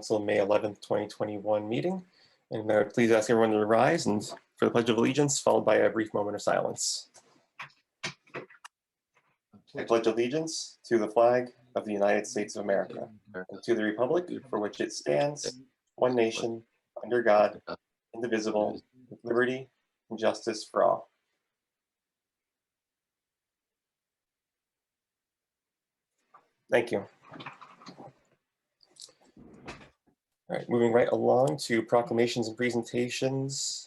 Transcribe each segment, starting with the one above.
Council May 11th, 2021 meeting. And please ask everyone to rise and for the Pledge of Allegiance, followed by a brief moment of silence. I pledge allegiance to the flag of the United States of America and to the republic for which it stands, one nation, under God, indivisible, with liberty and justice for all. Thank you. All right, moving right along to proclamations and presentations.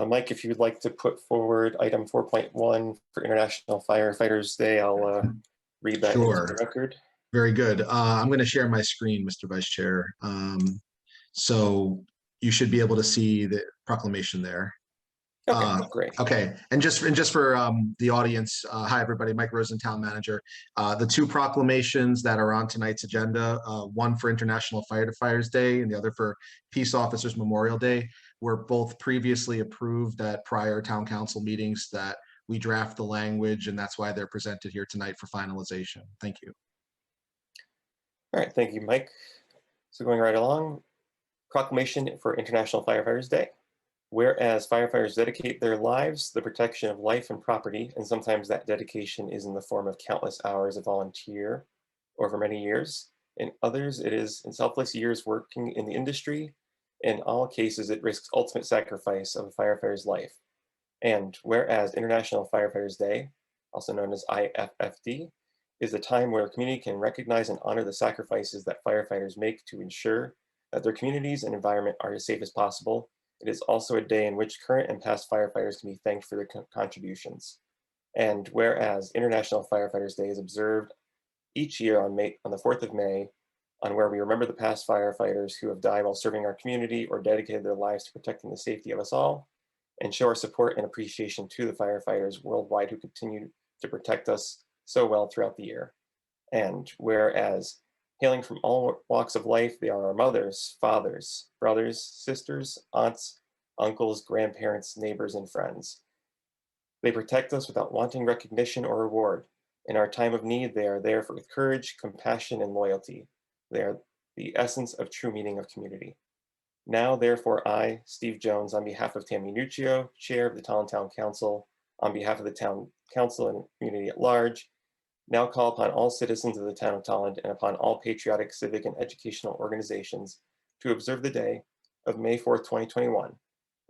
Mike, if you would like to put forward item 4.1 for International Firefighters Day, I'll read that into the record. Very good. I'm going to share my screen, Mr. Vice Chair. So you should be able to see the proclamation there. Okay, great. Okay, and just for the audience, hi everybody, Mike Rosen, Town Manager. The two proclamations that are on tonight's agenda, one for International Firefighters Day and the other for Peace Officers Memorial Day, were both previously approved at prior Town Council meetings that we draft the language, and that's why they're presented here tonight for finalization. Thank you. All right, thank you, Mike. So going right along, proclamation for International Firefighters Day. Whereas firefighters dedicate their lives to the protection of life and property, and sometimes that dedication is in the form of countless hours of volunteer over many years. In others, it is in selfless years working in the industry. In all cases, it risks ultimate sacrifice of a firefighter's life. And whereas International Firefighters Day, also known as IFFD, is a time where a community can recognize and honor the sacrifices that firefighters make to ensure that their communities and environment are as safe as possible. It is also a day in which current and past firefighters can be thanked for their contributions. And whereas International Firefighters Day is observed each year on the 4th of May, on where we remember the past firefighters who have died while serving our community or dedicated their lives to protecting the safety of us all, and show our support and appreciation to the firefighters worldwide who continue to protect us so well throughout the year. And whereas hailing from all walks of life, they are our mothers, fathers, brothers, sisters, aunts, uncles, grandparents, neighbors, and friends. They protect us without wanting recognition or reward. In our time of need, they are there with courage, compassion, and loyalty. They are the essence of true meaning of community. Now, therefore, I, Steve Jones, on behalf of Tammy Nuccio, Chair of the Tallinn Town Council, on behalf of the Town Council and community at large, now call upon all citizens of the town of Tallinn and upon all patriotic, civic, and educational organizations to observe the day of May 4th, 2021,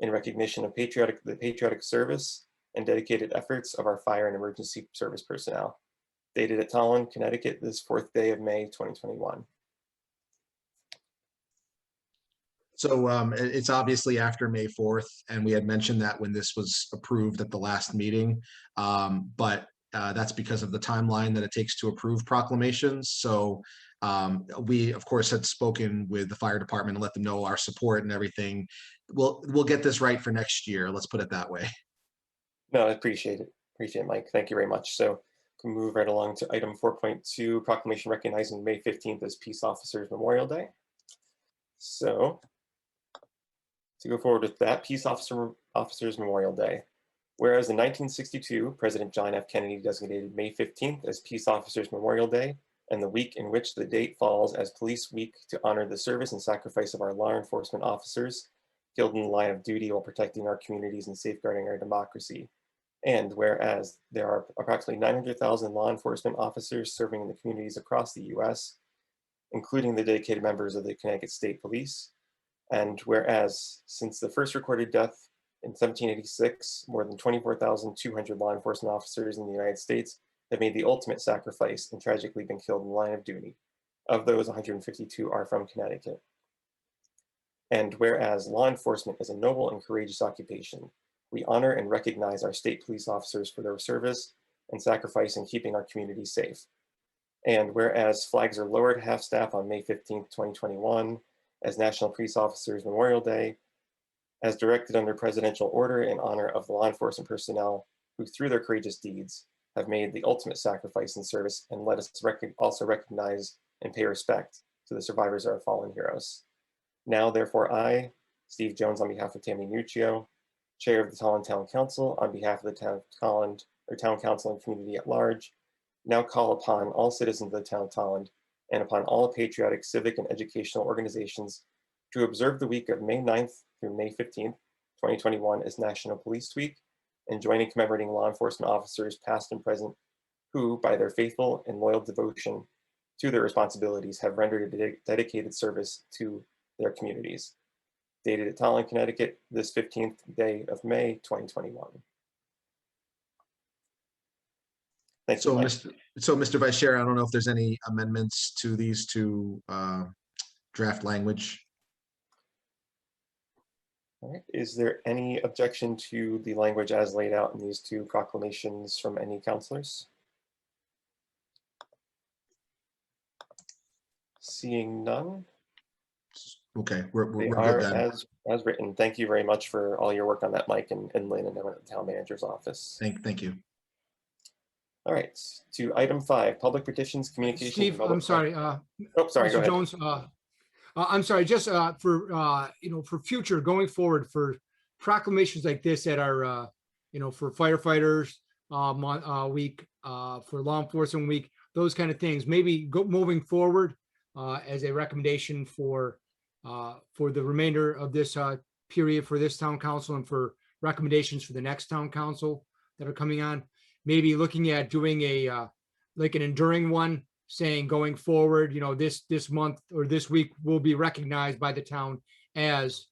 in recognition of the patriotic service and dedicated efforts of our fire and emergency service personnel. Dated at Tallinn, Connecticut, this 4th day of May, 2021. So it's obviously after May 4th, and we had mentioned that when this was approved at the last meeting, but that's because of the timeline that it takes to approve proclamations. So we, of course, had spoken with the fire department and let them know our support and everything. We'll get this right for next year. Let's put it that way. No, I appreciate it. Appreciate it, Mike. Thank you very much. So we can move right along to item 4.2, proclamation recognizing May 15th as Peace Officers Memorial Day. So to go forward with that, Peace Officers Memorial Day. Whereas in 1962, President John F. Kennedy designated May 15th as Peace Officers Memorial Day, and the week in which the date falls as Police Week to honor the service and sacrifice of our law enforcement officers killed in the line of duty while protecting our communities and safeguarding our democracy. And whereas there are approximately 900,000 law enforcement officers serving in the communities across the US, including the dedicated members of the Connecticut State Police, and whereas since the first recorded death in 1786, more than 24,200 law enforcement officers in the United States have made the ultimate sacrifice and tragically been killed in the line of duty. Of those, 152 are from Connecticut. And whereas law enforcement is a noble and courageous occupation, we honor and recognize our state police officers for their service and sacrifice in keeping our communities safe. And whereas flags are lowered at half-staff on May 15th, 2021, as National Police Officers Memorial Day, as directed under presidential order in honor of the law enforcement personnel who, through their courageous deeds, have made the ultimate sacrifice in service, and let us also recognize and pay respect to the survivors of our fallen heroes. Now, therefore, I, Steve Jones, on behalf of Tammy Nuccio, Chair of the Tallinn Town Council, on behalf of the Town of Tallinn, or Town Council and community at large, now call upon all citizens of the Town of Tallinn and upon all patriotic, civic, and educational organizations to observe the week of May 9th through May 15th, 2021 as National Police Week, and join in commemorating law enforcement officers past and present who, by their faithful and loyal devotion to their responsibilities, have rendered a dedicated service to their communities. Dated at Tallinn, Connecticut, this 15th day of May, 2021. Thank you, So, Mike. Mr. Vice Chair, I don't know if there's any amendments to these two draft language. All right. Is there any objection to the language as laid out in these two proclamations from any counselors? Seeing none, Okay, we're they good are then. as written. Thank you very much for all your work on that, Mike, and Lynn and everyone at the town manager's office. Thank you. All right, to item 5, public petitions, communications. Steve, public I'm sorry. oh, sorry, go Mr. ahead. Jones, I'm sorry, just for, for future going forward for proclamations like this that are, for firefighters week, for law enforcement week, those kind of things, maybe moving forward as a recommendation for the remainder of this period for this town council and for recommendations for the next town council that are coming on, maybe looking at doing a like an enduring one, saying going forward, this month or this week will be recognized by the town as,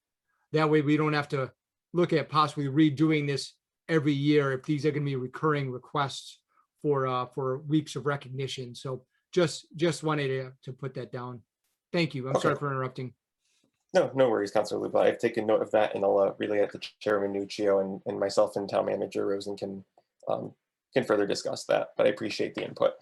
that way we don't have to look at possibly redoing this every year if these are going to be recurring requests for weeks of recognition. So just wanted to put that down. Thank you. I'm Okay. sorry for interrupting. No worries, Councilor Luba. I've taken note of that, and I'll relay it to Chairman Nuccio, and myself and Town Manager Rosen can further discuss that, but I appreciate the input.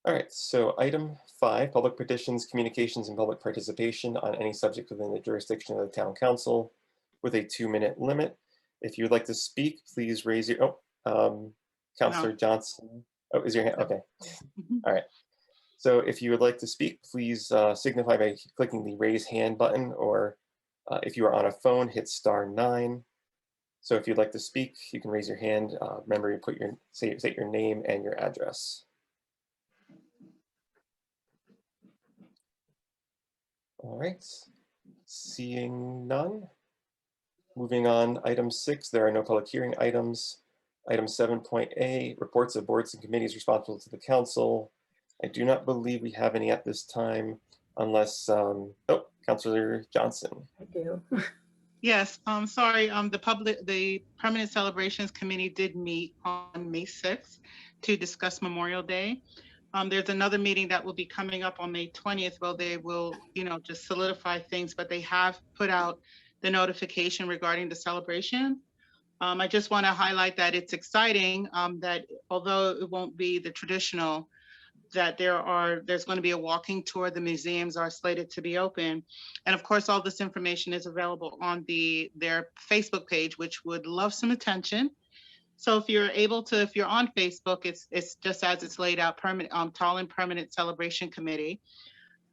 All right, so item 5, public petitions, communications, and public participation on any subject within the jurisdiction of the Town Council with a 2-minute limit. If you would like to speak, please raise your, Councilor Johnson. Oh, is your hand, okay. All right. So if you would like to speak, please signify by clicking the raise hand button, or if you are on a phone, hit *9. So if you'd like to speak, you can raise your hand. Remember, you put state your name and your address. All right, seeing none. Moving on, item 6, there are no public hearing items. Item 7.a, reports of boards and committees responsible to the council. I do not believe we have any at this time, unless, Councilor Johnson. I do. Yes, sorry, the Permanent Celebrations Committee did meet on May 6th to discuss Memorial Day. There's another meeting that will be coming up on May 20th, where they will, just solidify things, but they have put out the notification regarding the celebration. I just want to highlight that it's exciting that although it won't be the traditional, that there's going to be a walking tour. The museums are slated to be open. And of course, all this information is available on their Facebook page, which would love some attention. So if you're on Facebook, it's just as it's laid out, Tallinn Permanent Celebration Committee.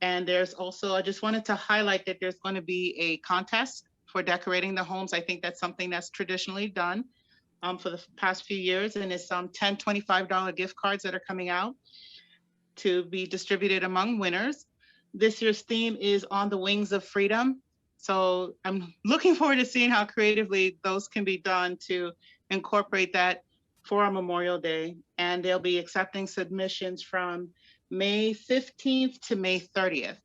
And there's also, I just wanted to highlight that there's going to be a contest for decorating the homes. I think that's something that's traditionally done for the past few years. And it's $10, $25 gift cards that are coming out to be distributed among winners. This year's theme is On the Wings of Freedom. So I'm looking forward to seeing how creatively those can be done to incorporate that for our Memorial Day. And they'll be accepting submissions from May 15th to May 30th.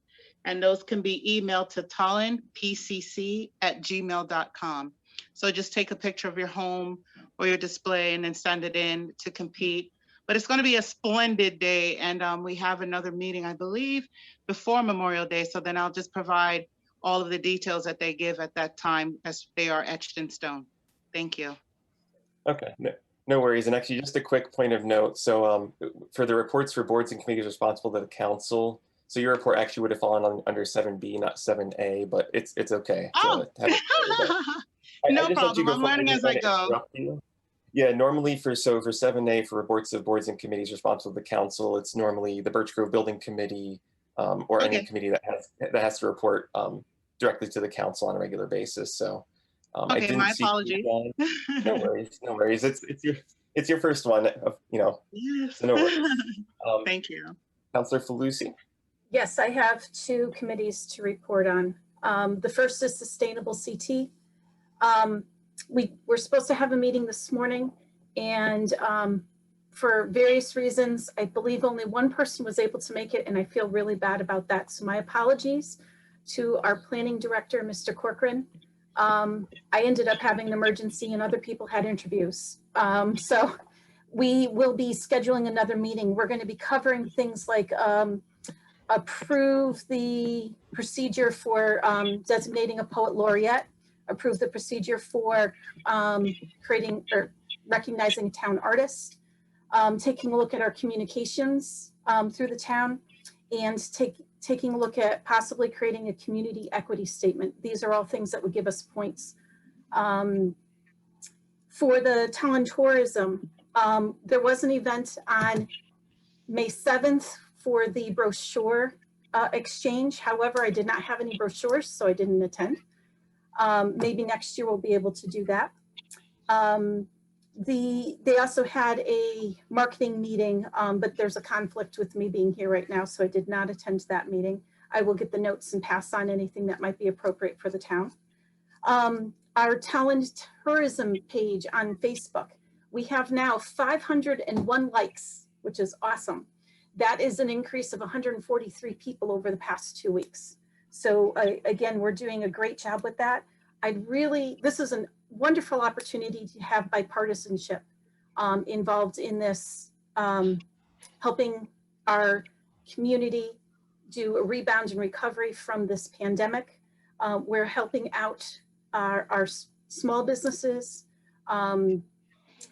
And those can be emailed to tallinpcc@gmail.com. So just take a picture of your home or your display and then send it in to compete. But it's going to be a splendid day. And we have another meeting, I believe, before Memorial Day. So then I'll just provide all of the details that they give at that time as they are etched in stone. Thank you. Okay, no worries. And actually, just a quick point of note. So for the reports for boards and committees responsible to the council, so your report actually would have fallen under 7B, not 7A, but it's okay. Oh, no I just let you problem. go I'm forward. I learning didn't as I want to go. interrupt you. Yeah, normally for 7A, for reports of boards and committees responsible to the council, it's normally the Birch Grove Building Committee or any Okay. committee that has to report directly to the council on a regular basis. So I Okay, didn't my see. apologies. No worries. It's your first one, Yes. so no worries. Thank you. Counselor Falusi. Yes, I have two committees to report on. The first is Sustainable CT. We're supposed to have a meeting this morning, and for various reasons, I believe only one person was able to make it, and I feel really bad about that. So my apologies to our planning director, Mr. Corcoran. I ended up having an emergency and other people had interviews. So we will be scheduling another meeting. We're going to be covering things like approve the procedure for designating a poet laureate, approve the procedure for creating or recognizing a town artist, taking a look at our communications through the town, and taking a look at possibly creating a community equity statement. These are all things that would give us points. For the town tourism, there was an event on May 7th for the brochure exchange. However, I did not have any brochures, so I didn't attend. Maybe next year we'll be able to do that. They also had a marketing meeting, but there's a conflict with me being here right now, so I did not attend that meeting. I will get the notes and pass on anything that might be appropriate for the town. Our talent tourism page on Facebook, we have now 501 likes, which is awesome. That is an increase of 143 people over the past 2 weeks. So again, we're doing a great job with that. This is a wonderful opportunity to have bipartisanship involved in this, helping our community do a rebound and recovery from this pandemic. We're helping out our small businesses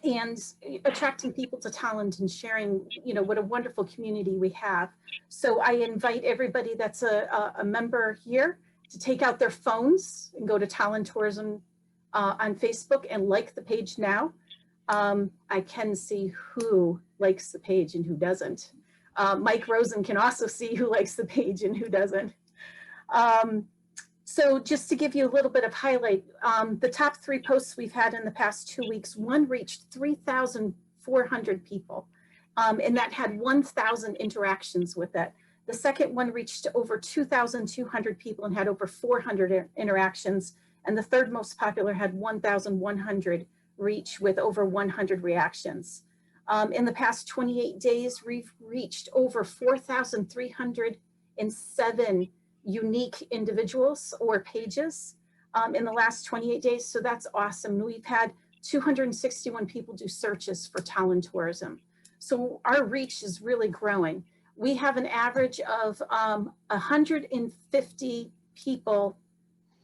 and attracting people to talent and sharing, what a wonderful community we have. So I invite everybody that's a member here to take out their phones and go to Talent Tourism on Facebook and like the page now. I can see who likes the page and who doesn't. Mike Rosen can also see who likes the page and who doesn't. So just to give you a little bit of highlight, the top 3 posts we've had in the past 2 weeks, one reached 3,400 people, and that had 1,000 interactions with it. The second one reached over 2,200 people and had over 400 interactions. And the third most popular had 1,100 reach with over 100 reactions. In the past 28 days, we've reached over 4,307 unique individuals or pages in the last 28 days. So that's awesome. We've had 261 people do searches for talent tourism. So our reach is really growing. We have an average of 150 people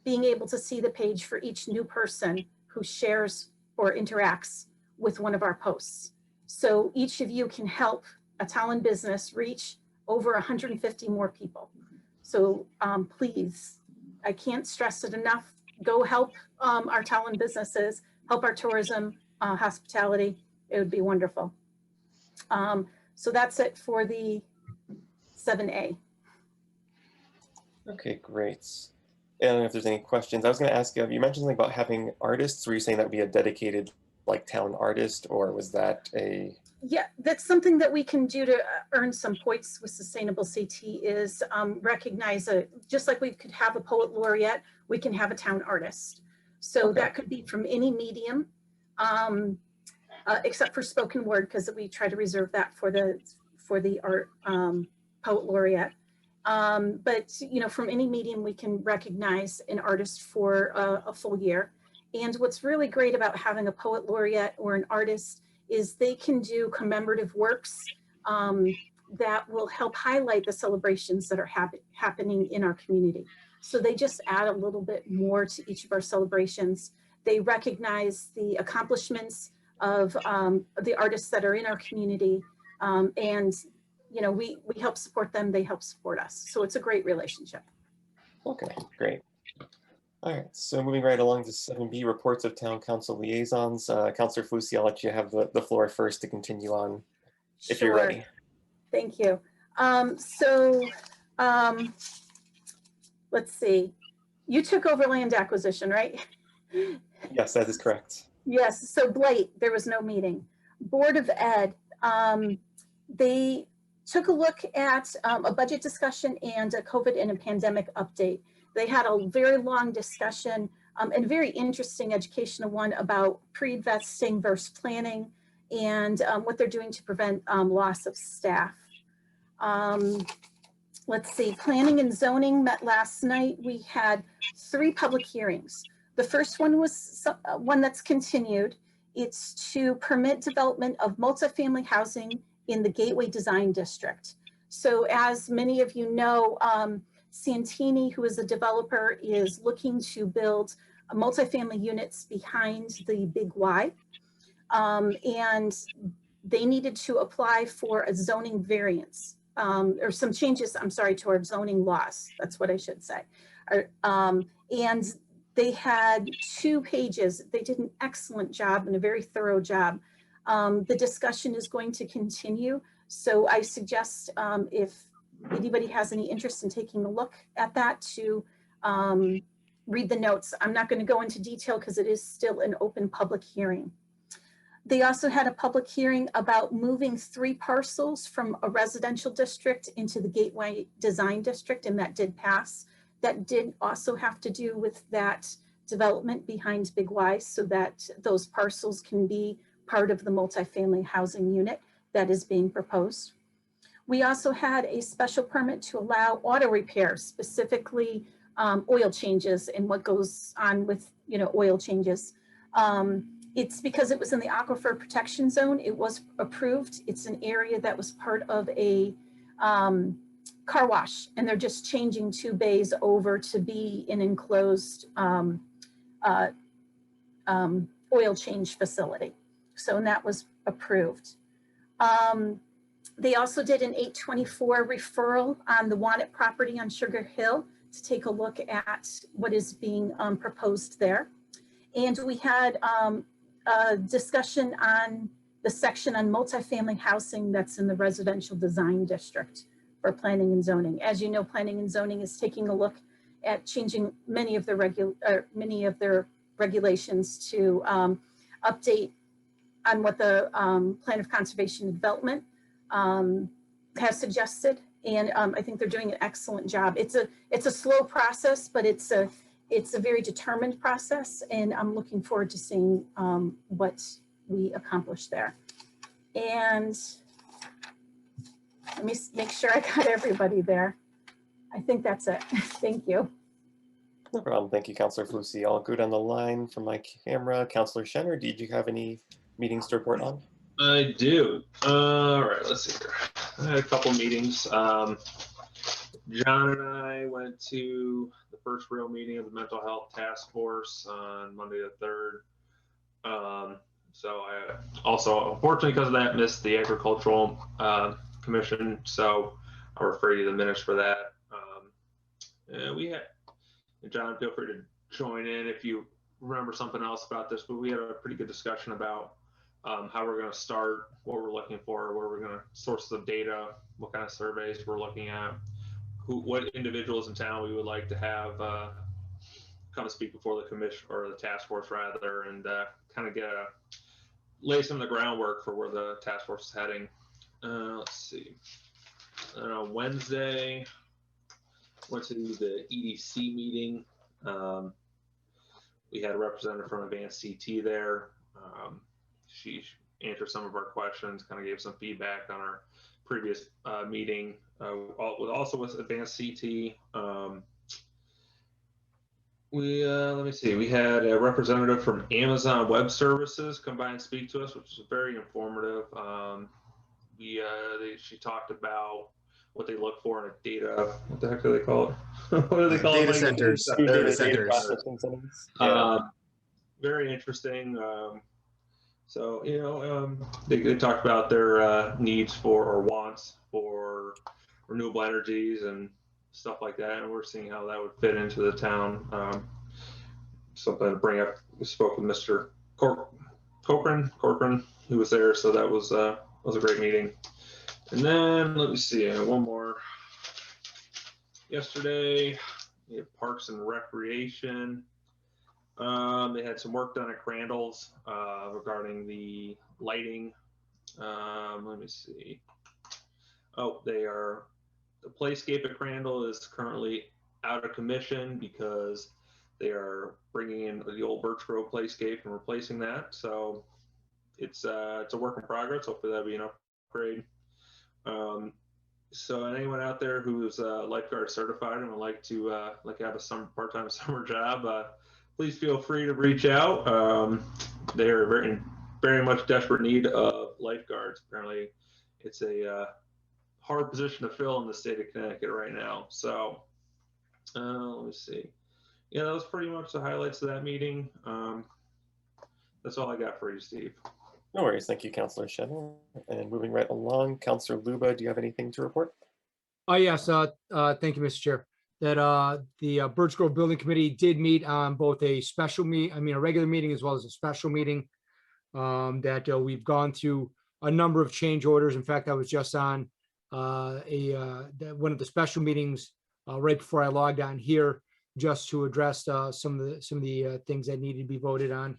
being able to see the page for each new person who shares or interacts with one of our posts. So each of you can help a talent business reach over 150 more people. So please, I can't stress it enough. Go help our talent businesses, help our tourism, hospitality. It would be wonderful. So that's it for the 7A. Okay, great. I don't know if there's any questions. I was going to ask you, you mentioned something about having artists. Were you saying that would be a dedicated town artist, or was that a... Yeah, that's something that we can do to earn some points with Sustainable CT is recognize just like we could have a poet laureate, we can have a town artist. So Okay. that could be from any medium, except for spoken word, because we try to reserve that for the art poet laureate. But from any medium, we can recognize an artist for a full year. And what's really great about having a poet laureate or an artist is they can do commemorative works that will help highlight the celebrations that are happening in our community. So they just add a little bit more to each of our celebrations. They recognize the accomplishments of the artists that are in our community, and we help support them, they help support us. So it's a great relationship. Okay, great. All right, so moving right along to 7B, reports of town council liaisons. Councilor Falusi, I'll let you have the floor first to continue on if you're Sure. ready. Thank you. Let's see. You took over land acquisition, right? Yes, that is correct. Yes, so Blight, there was no meeting. Board of Ed, they took a look at a budget discussion and a COVID and a pandemic update. They had a very long discussion and very interesting educational one about pre-investing versus planning and what they're doing to prevent loss of staff. Let's see, planning and zoning met last night. We had 3 public hearings. The first one was one that's continued. It's to permit development of multifamily housing in the Gateway Design District. So as many of you know, Santini, who is a developer, is looking to build multifamily units behind the Big Y. And they needed to apply for a zoning variance or some changes, I'm sorry, to our zoning laws. That's what I should say. And they had 2 pages. They did an excellent job and a very thorough job. The discussion is going to continue. So I suggest if anybody has any interest in taking a look at that to read the notes. I'm not going to go into detail because it is still an open public hearing. They also had a public hearing about moving 3 parcels from a residential district into the Gateway Design District, and that did pass. That did also have to do with that development behind Big Y so that those parcels can be part of the multifamily housing unit that is being proposed. We also had a special permit to allow auto repairs, specifically oil changes and what goes on with, oil changes. It's because it was in the Aquifer Protection Zone. It was approved. It's an area that was part of a car wash, and they're just changing 2 bays over to be an enclosed oil change facility. So, and that was approved. They also did an 824 referral on the Wanted property on Sugar Hill to take a look at what is being proposed there. And we had a discussion on the section on multifamily housing that's in the residential design district for planning and zoning. As you know, planning and zoning is taking a look at changing many of their regulations to update on what the Plan of Conservation and Development has suggested. And I think they're doing an excellent job. It's a slow process, but it's a very determined process, and I'm looking forward to seeing what we accomplish there. And let me make sure I got everybody there. I think that's it. Thank you. No problem. Thank you, Councilor Fusi. All good on the line from my camera. Councilor Shenner, did you have any meetings to report on? I do. All right, let's see here. I had a couple meetings. John and I went to the first real meeting of the Mental Health Task Force on Monday the 3rd. So I also, unfortunately, because of that, missed the Agricultural Commission. So I'll refer you to the minutes for that. We had, and John, feel free to join in if you remember something else about this, but we had a pretty good discussion about how we're going to start, what we're looking for, where we're going to source the data, what kind of surveys we're looking at, what individuals in town we would like to have come speak before the commission or the task force rather, and kind of lay some of the groundwork for where the task force is heading. Let's see. On Wednesday, went to the EDC meeting. We had a representative from Advanced CT there. She answered some of our questions, kind of gave some feedback on our previous meeting, also with Advanced CT. Let me see, we had a representative from Amazon Web Services come by and speak to us, which was very informative. She talked about what they look for in a data, what the heck do they call it? What do they call Data it? centers. Data centers. processing centers. Yeah. Very interesting. So, they talked about their needs for or wants for renewable energies and stuff like that. And we're seeing how that would fit into the town. Something to bring up. We spoke with Mr. Corcoran, who was there. So that was a great meeting. And then let me see, one more. Yesterday, we had Parks and Recreation. They had some work done at Crandall's regarding the lighting. Let me see. Oh, the Playscape at Crandall is currently out of commission because they are bringing in the old Birch Grove Playscape and replacing that. So it's a work in progress. Hopefully that'll be an upgrade. So anyone out there who's lifeguard certified and would like to have a part-time summer job, please feel free to reach out. They are very much desperate need of lifeguards. Apparently, it's a hard position to fill in the state of Connecticut right now. So let me see. Yeah, that was pretty much the highlights of that meeting. That's all I got for you, Steve. No worries. Thank you, Councilor Shannon. And moving right along, Councilor Luba, do you have anything to report? Yes, thank you, Mr. Chair. That the Birch Grove Building Committee did meet on both a regular meeting as well as a special meeting. That we've gone through a number of change orders. In fact, I was just on one of the special meetings right before I logged on here, just to address some of the things that needed to be voted on.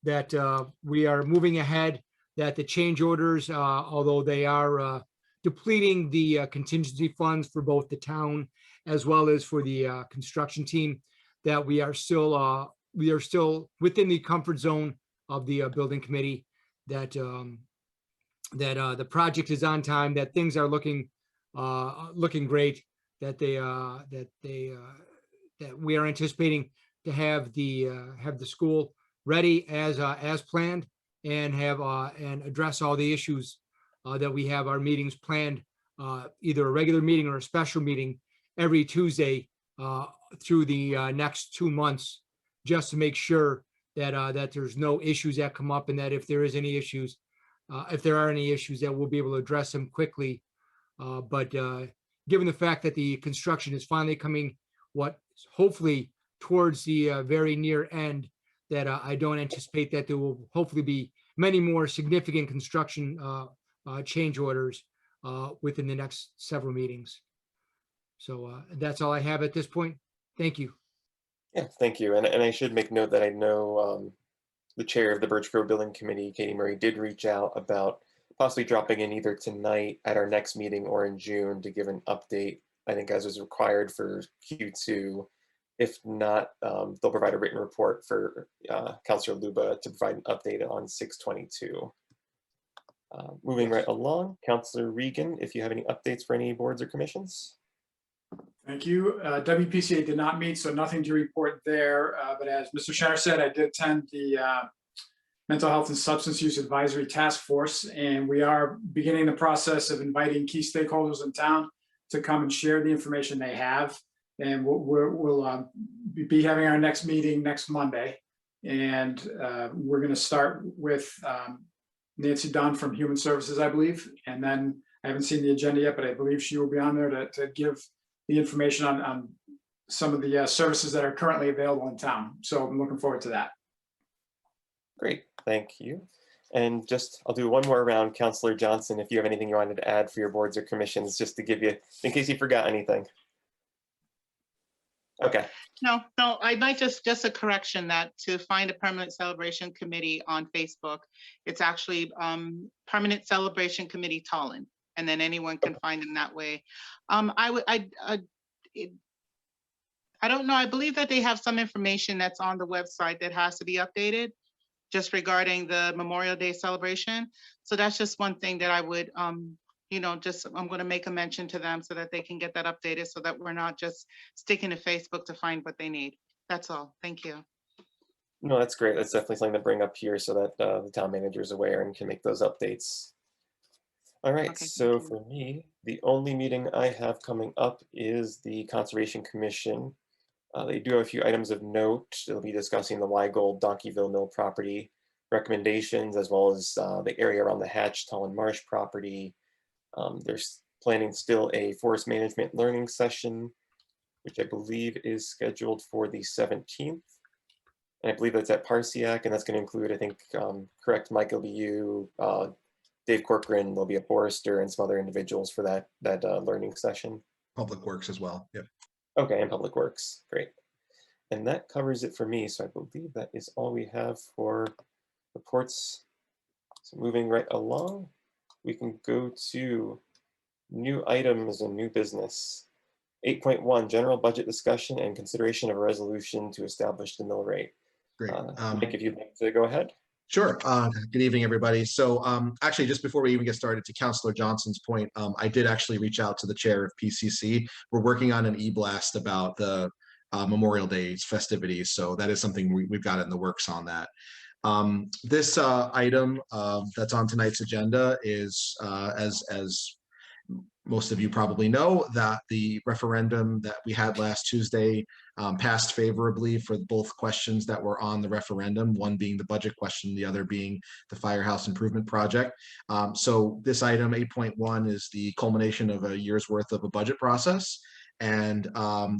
That we are moving ahead. That the change orders, although they are depleting the contingency funds for both the town as well as for the construction team, that we are still within the comfort zone of the building committee, that the project is on time, that things are looking great, that we are anticipating to have the school ready as planned, and address all the issues that we have our meetings planned, either a regular meeting or a special meeting every Tuesday through the next 2 months, just to make sure that there's no issues that come up, and that if there are any issues, that we'll be able to address them quickly. But given the fact that the construction is finally coming, hopefully towards the very near end, that I don't anticipate that there will hopefully be many more significant construction change orders within the next several meetings. So that's all I have at this point. Thank you. Yeah, thank you. And I should make note that I know the chair of the Birch Grove Building Committee, Katie Murray, did reach out about possibly dropping in either tonight at our next meeting or in June to give an update, I think as was required for Q2. If not, they'll provide a written report for Councilor Luba to provide an update on 6/22. Moving right along, Councilor Regan, if you have any updates for any boards or commissions. Thank you. WPCA did not meet, so nothing to report there. But as Mr. Shanner said, I did attend the Mental Health and Substance Use Advisory Task Force, and we are beginning the process of inviting key stakeholders in town to come and share the information they have. And we'll be having our next meeting next Monday. And we're going to start with Nancy Dunn from Human Services, I believe. And then I haven't seen the agenda yet, but I believe she will be on there to give the information on some of the services that are currently available in town. So I'm looking forward to that. Great, thank you. And I'll do one more round. Councilor Johnson, if you have anything you wanted to add for your boards or commissions, just to give you, in case you forgot anything. Okay. No, I might just a correction, that to find a permanent celebration committee on Facebook, it's actually Permanent Celebration Committee Tallinn, and then anyone can find them that way. I don't know. I believe that they have some information that's on the website that has to be updated, just regarding the Memorial Day celebration. So that's just one thing that I would, I'm going to make a mention to them so that they can get that updated, so that we're not just sticking to Facebook to find what they need. That's all. Thank you. No, that's great. That's definitely something to bring up here so that the town manager is aware and can make those updates. All right, Okay, so thank you. for me, the only meeting I have coming up is the Conservation Commission. They do have a few items of note. They'll be discussing the Weigold Donkeyville Mill property recommendations, as well as the area around the Hatch Tallinn Marsh property. They're planning still a forest management learning session, which I believe is scheduled for the 17th. And I believe that's at Parsiac, and that's going to include, I think, correct, Michael BU, Dave Corcoran, there'll be a forester and some other individuals for that learning session. Public Works as well. Yep. Okay, and Public Works, great. And that covers it for me. So I believe that is all we have for reports. So moving right along, we can go to New items and new business. 8.1, general budget discussion and consideration of a resolution to establish the mill rate. Great. Mike, if you'd like to go ahead. Sure. Good evening, everybody. So actually, just before we even get started, to Councilor Johnson's point, I did actually reach out to the chair of PCC. We're working on an e-blast about the Memorial Day festivities. So that is something we've got in the works on that. This item that's on tonight's agenda is, as most of you probably know, that the referendum that we had last Tuesday passed favorably for both questions that were on the referendum, one being the budget question, the other being the firehouse improvement project. So this item 8.1 is the culmination of a year's worth of a budget process, and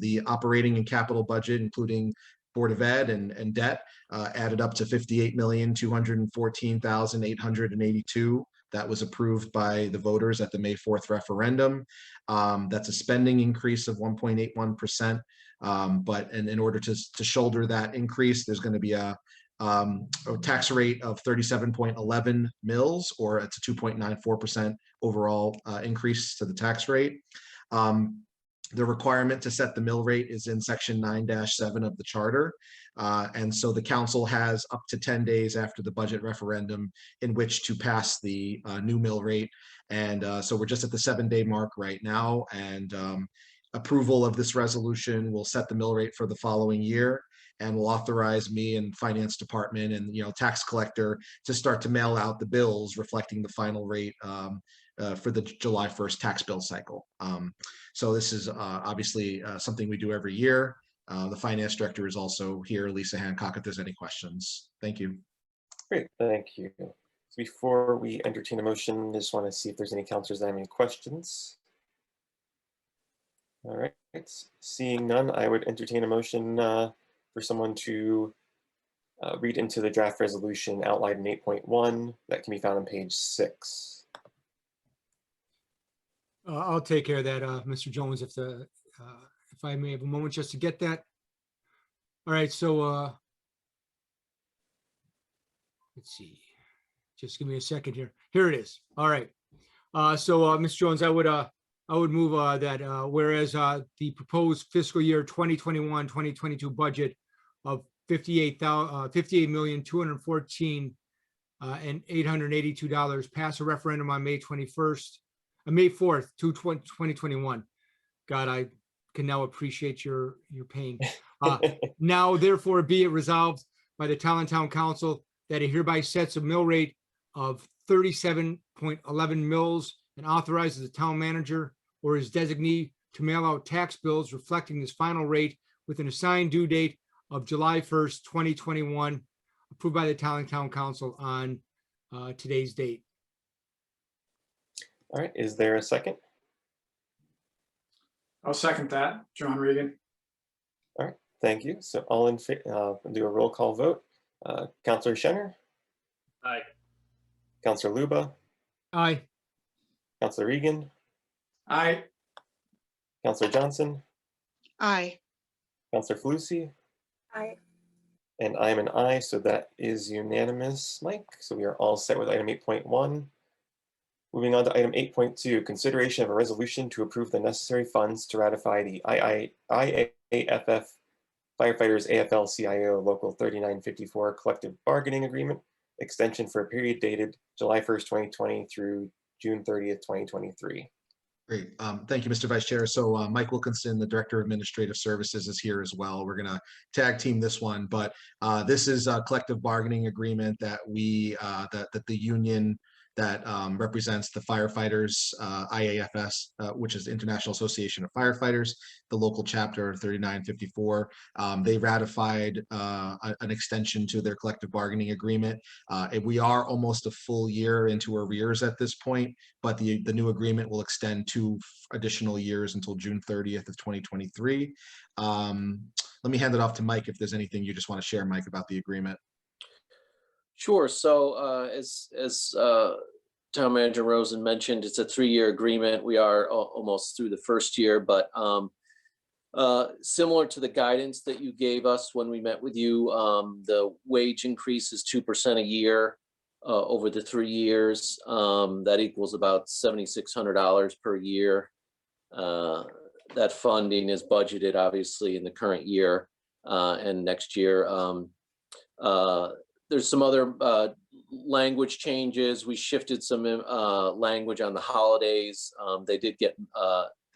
the operating and capital budget, including Board of Ed and debt, added up to $58,214,882. That was approved by the voters at the May 4th referendum. That's a spending increase of 1.81%. But in order to shoulder that increase, there's going to be a tax rate of 37.11 mils, or it's a 2.94% overall increase to the tax rate. The requirement to set the mill rate is in section 9-7 of the charter. And so the council has up to 10 days after the budget referendum in which to pass the new mill rate. And so we're just at the 7-day mark right now. And approval of this resolution will set the mill rate for the following year, and will authorize me and finance department and tax collector to start to mail out the bills reflecting the final rate for the July 1st tax bill cycle. So this is obviously something we do every year. The finance director is also here, Lisa Hancock, if there's any questions. Thank you. Great, thank you. So before we entertain a motion, just want to see if there's any councilors that have any questions. All right, seeing none, I would entertain a motion for someone to read into the draft resolution outlined in 8.1 that can be found on page 6. I'll take care of that, Mr. Jones, if I may have a moment just to get that. All right, so let's see. Just give me a second here. Here it is. All right. So, Mr. Jones, I would move that whereas the proposed fiscal year 2021-2022 budget of $58,214,882 pass a referendum on May 4th, 2021. God, I can now appreciate your pain. Now, therefore, be it resolved by the Town Council that it hereby sets a mill rate of 37.11 mils and authorizes the town manager or his designee to mail out tax bills reflecting this final rate with an assigned due date of July 1st, 2021, approved by the Town Council on today's date. All right, is there a second? I'll second that. John Regan. All right, thank you. So all in favor, do a roll call vote. Councilor Schenner, Aye. Councilor Luba, Aye. Councilor Regan, Aye. Councilor Johnson, Aye. Councilor Falusi, Aye. and I am an aye, so that is unanimous, Mike. So we are all set with item 8.1. Moving on to item 8.2, consideration of a resolution to approve the necessary funds to ratify the IAFF Firefighters AFL-CIO Local 3954 Collective Bargaining Agreement extension for a period dated July 1st, 2020 through June 30th, 2023. Great. Thank you, Mr. Vice Chair. So Mike Wilkinson, the Director of Administrative Services, is here as well. We're going to tag team this one, but this is a collective bargaining agreement that that the union that represents the firefighters, IAFS, which is the International Association of Firefighters, the local chapter 3954. They ratified an extension to their collective bargaining agreement. We are almost a full year into arrears at this point, but the new agreement will extend 2 additional years until June 30th of 2023. Let me hand it off to Mike if there's anything you just want to share, Mike, about the agreement. Sure. So as Town Manager Rosen mentioned, it's a 3-year agreement. We are almost through the first year, but similar to the guidance that you gave us when we met with you, the wage increase is 2% a year. over the 3 years. That equals about $7,600 per year. That funding is budgeted obviously in the current year and next year. There's some other language changes. We shifted some language on the holidays. They did get,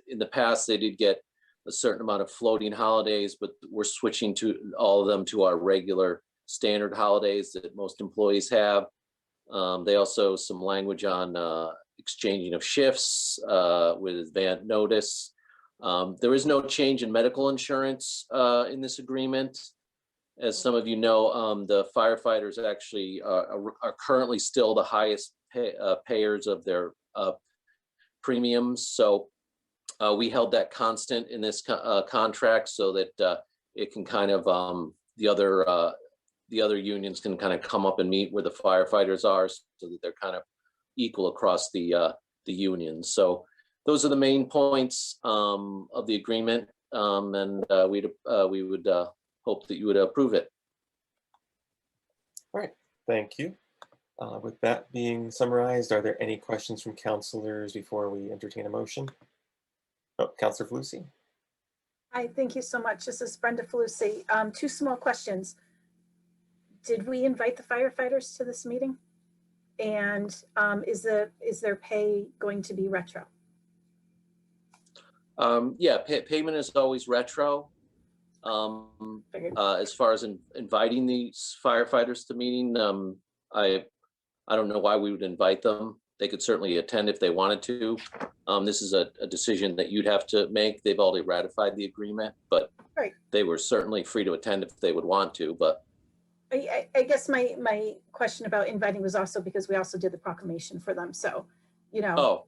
in the past, they did get a certain amount of floating holidays, but we're switching to all of them to our regular standard holidays that most employees have. They also some language on exchanging of shifts with advance notice. There is no change in medical insurance in this agreement. As some of you know, the firefighters actually are currently still the highest payers of their premiums. So we held that constant in this contract so that it can kind of the other unions can kind of come up and meet where the firefighters are, so that they're kind of equal across the unions. So those are the main points of the agreement, and we would hope that you would approve it. All right, thank you. With that being summarized, are there any questions from councilors before we entertain a motion? Oh, Councilor Falusi. Hi, thank you so much. This is Brenda Falusi. Two small questions. Did we invite the firefighters to this meeting? And is their pay going to be retro? Yeah, payment is always retro. Figured. As far as inviting these firefighters to meeting, I don't know why we would invite them. They could certainly attend if they wanted to. This is a decision that you'd have to make. They've already ratified the agreement, but Right. they were certainly free to attend if they would want to, but I guess my question about inviting was also because we also did the proclamation for them. So, oh,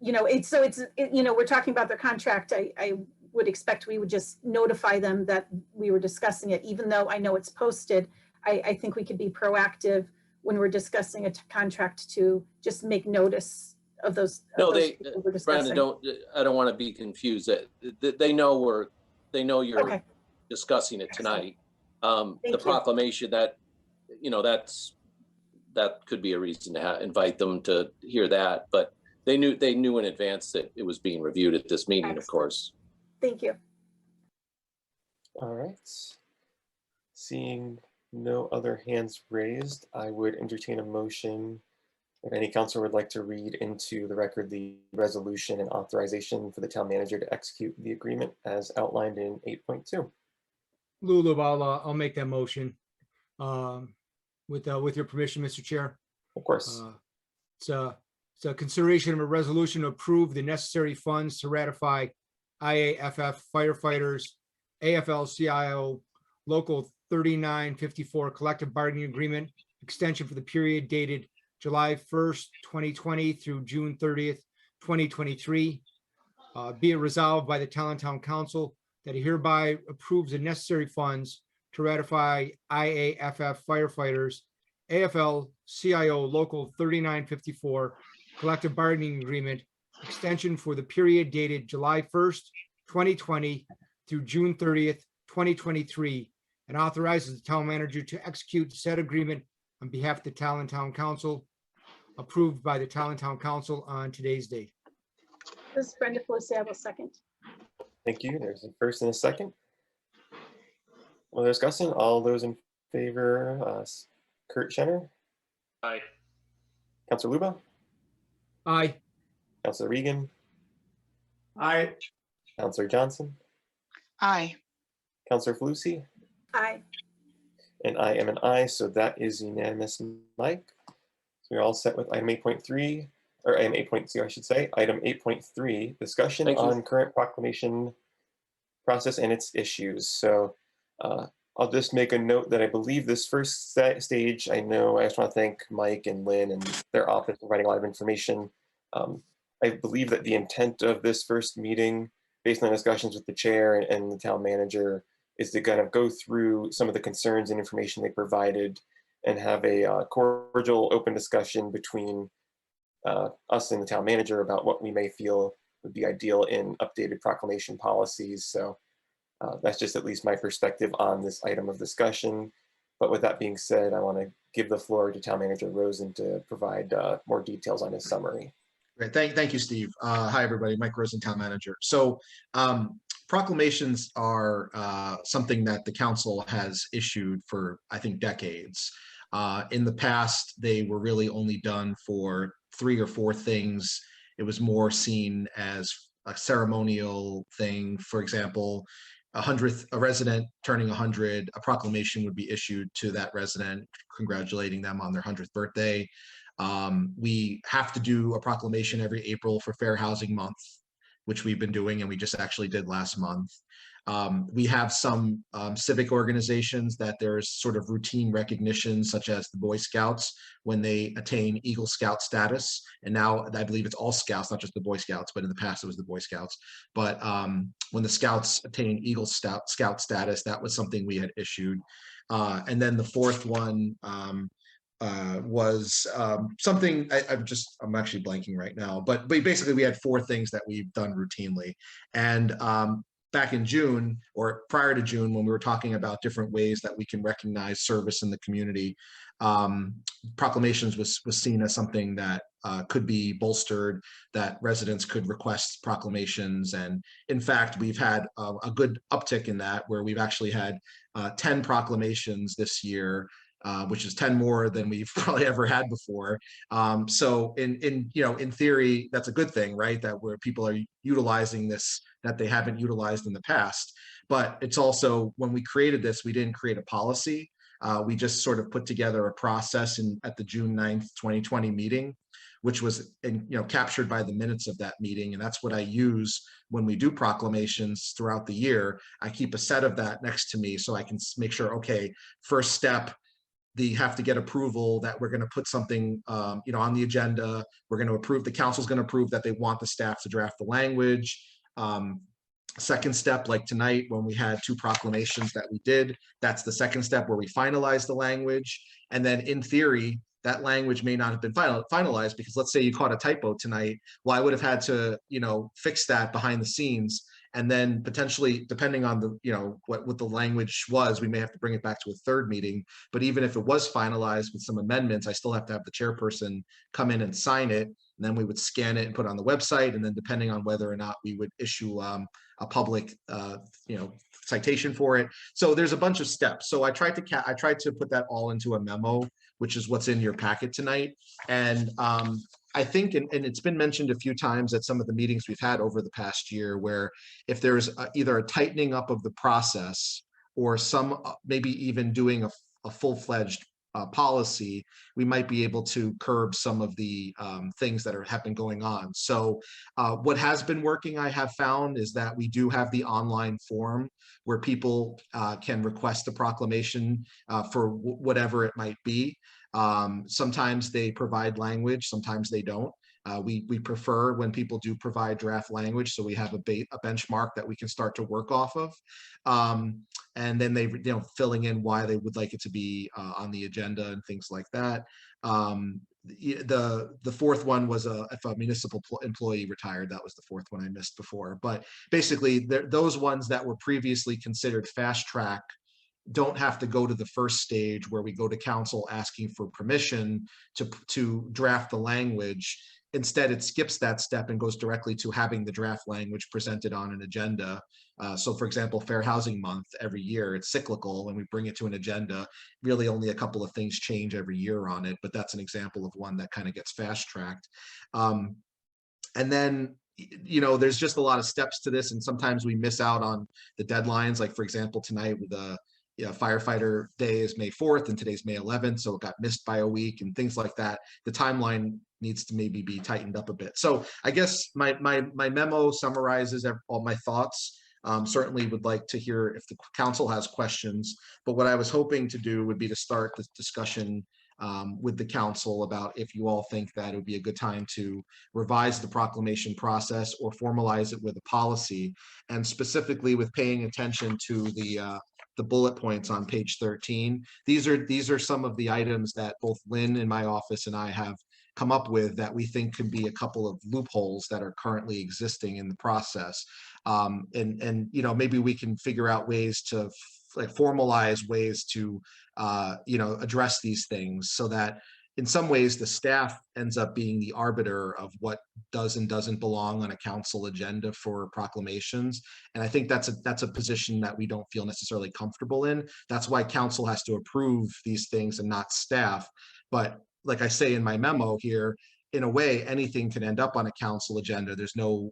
we're talking about their contract. I would expect we would just notify them that we were discussing it, even though I know it's posted. I think we could be proactive when we're discussing a contract to just make notice of those. No, people we're discussing. Brandon, I don't want to be confused. They know you're Okay. discussing it Excellent. tonight. Thank The you. proclamation that could be a reason to invite them to hear that, but they knew in advance that it was being reviewed at this meeting, of Excellent. course. Thank you. All right. Seeing no other hands raised, I would entertain a motion. If any councilor would like to read into the record the resolution and authorization for the town manager to execute the agreement as outlined in 8.2. Lulu, I'll make that motion. With your permission, Mr. Chair. Of course. It's a consideration of a resolution to approve the necessary funds to ratify IAFF firefighters, AFL-CIO Local 3954 collective bargaining agreement extension for the period dated July 1st, 2020 through June 30th, 2023. Be it resolved by the Talontown Council that it hereby approves the necessary funds to ratify IAFF firefighters, AFL-CIO Local 3954 collective bargaining agreement extension for the period dated July 1st, 2020 through June 30th, 2023, and authorizes the town manager to execute said agreement on behalf of the Talontown Council, approved by the Talontown Council on today's date. This is Brenda Falusi. I will second. Thank you. There's a first and a second. Well, discussing all those in favor, Kurt Schenner, Aye. Councilor Luba, Aye. Councilor Regan, Aye. Councilor Johnson, Aye. Councilor Falusi, Aye. and I am an aye, so that is unanimous, Mike. So we're all set with item 8.3, or item 8.2, I should say. Item 8.3, discussion Thank you. on current proclamation process and its issues. So I'll just make a note that I believe this first stage, I just want to thank Mike and Lynn and their office for providing a lot of information. I believe that the intent of this first meeting, based on discussions with the chair and the town manager, is to kind of go through some of the concerns and information they provided and have a cordial, open discussion between us and the town manager about what we may feel would be ideal in updated proclamation policies. So that's just at least my perspective on this item of discussion. But with that being said, I want to give the floor to Town Manager Rosen to provide more details on his summary. Great. Thank you, Steve. Hi, everybody. Mike Rosen, Town Manager. So proclamations are something that the council has issued for, I think, decades. In the past, they were really only done for 3 or 4 things. It was more seen as a ceremonial thing. For example, a resident turning 100, a proclamation would be issued to that resident, congratulating them on their 100th birthday. We have to do a proclamation every April for Fair Housing Month, which we've been doing, and we just actually did last month. We have some civic organizations that there's sort of routine recognition, such as the Boy Scouts, when they attain Eagle Scout status. And now I believe it's all Scouts, not just the Boy Scouts, but in the past it was the Boy Scouts. But when the Scouts attain Eagle Scout status, that was something we had issued. And then the fourth one was something I'm actually blanking right now, but basically we had 4 things that we've done routinely. And back in June, or prior to June, when we were talking about different ways that we can recognize service in the community, proclamations was seen as something that could be bolstered, that residents could request proclamations. And in fact, we've had a good uptick in that, where we've actually had 10 proclamations this year, which is 10 more than we've probably ever had before. So in theory, that's a good thing, right? That where people are utilizing this that they haven't utilized in the past. But it's also, when we created this, we didn't create a policy. We just sort of put together a process at the June 9th, 2020 meeting, which was captured by the minutes of that meeting. And that's what I use when we do proclamations throughout the year. I keep a set of that next to me so I can make sure, okay, first step, they have to get approval that we're going to put something on the agenda. We're going to approve, the council's going to approve that they want the staff to draft the language. Second step, like tonight, when we had 2 proclamations that we did, that's the second step where we finalize the language. And then in theory, that language may not have been finalized, because let's say you caught a typo tonight. Well, I would have had to, fix that behind the scenes. And then potentially, depending on the, what the language was, we may have to bring it back to a third meeting. But even if it was finalized with some amendments, I still have to have the chairperson come in and sign it. And then we would scan it and put it on the website. And then depending on whether or not we would issue a public, citation for it. So there's a bunch of steps. So I tried to put that all into a memo, which is what's in your packet tonight. And I think, and it's been mentioned a few times at some of the meetings we've had over the past year, where if there's either a tightening up of the process or some maybe even doing a full-fledged policy, we might be able to curb some of the things that have been going on. So what has been working, I have found, is that we do have the online form where people can request a proclamation for whatever it might be. Sometimes they provide language, sometimes they don't. We prefer when people do provide draft language, so we have a benchmark that we can start to work off of. And then they, filling in why they would like it to be on the agenda and things like that. The fourth one was if a municipal employee retired. That was the fourth one I missed before. But basically, those ones that were previously considered fast track don't have to go to the first stage where we go to council asking for permission to draft the language. Instead, it skips that step and goes directly to having the draft language presented on an agenda. So for example, Fair Housing Month, every year it's cyclical. When we bring it to an agenda, really only a couple of things change every year on it, but that's an example of one that kind of gets fast tracked. And then, there's just a lot of steps to this, and sometimes we miss out on the deadlines. Like for example, tonight with the firefighter day is May 4th and today's May 11th. So it got missed by a week and things like that. The timeline needs to maybe be tightened up a bit. So I guess my memo summarizes all my thoughts. Certainly would like to hear if the council has questions, but what I was hoping to do would be to start this discussion with the council about if you all think that it would be a good time to revise the proclamation process or formalize it with a policy, and specifically with paying attention to the bullet points on page 13. These are some of the items that both Lynn in my office and I have come up with that we think could be a couple of loopholes that are currently existing in the process. And maybe we can figure out ways to like formalized ways to, address these things so that in some ways the staff ends up being the arbiter of what does and doesn't belong on a council agenda for proclamations. And I think that's a position that we don't feel necessarily comfortable in. That's why council has to approve these things and not staff. But like I say in my memo here, in a way, anything can end up on a council agenda. There's no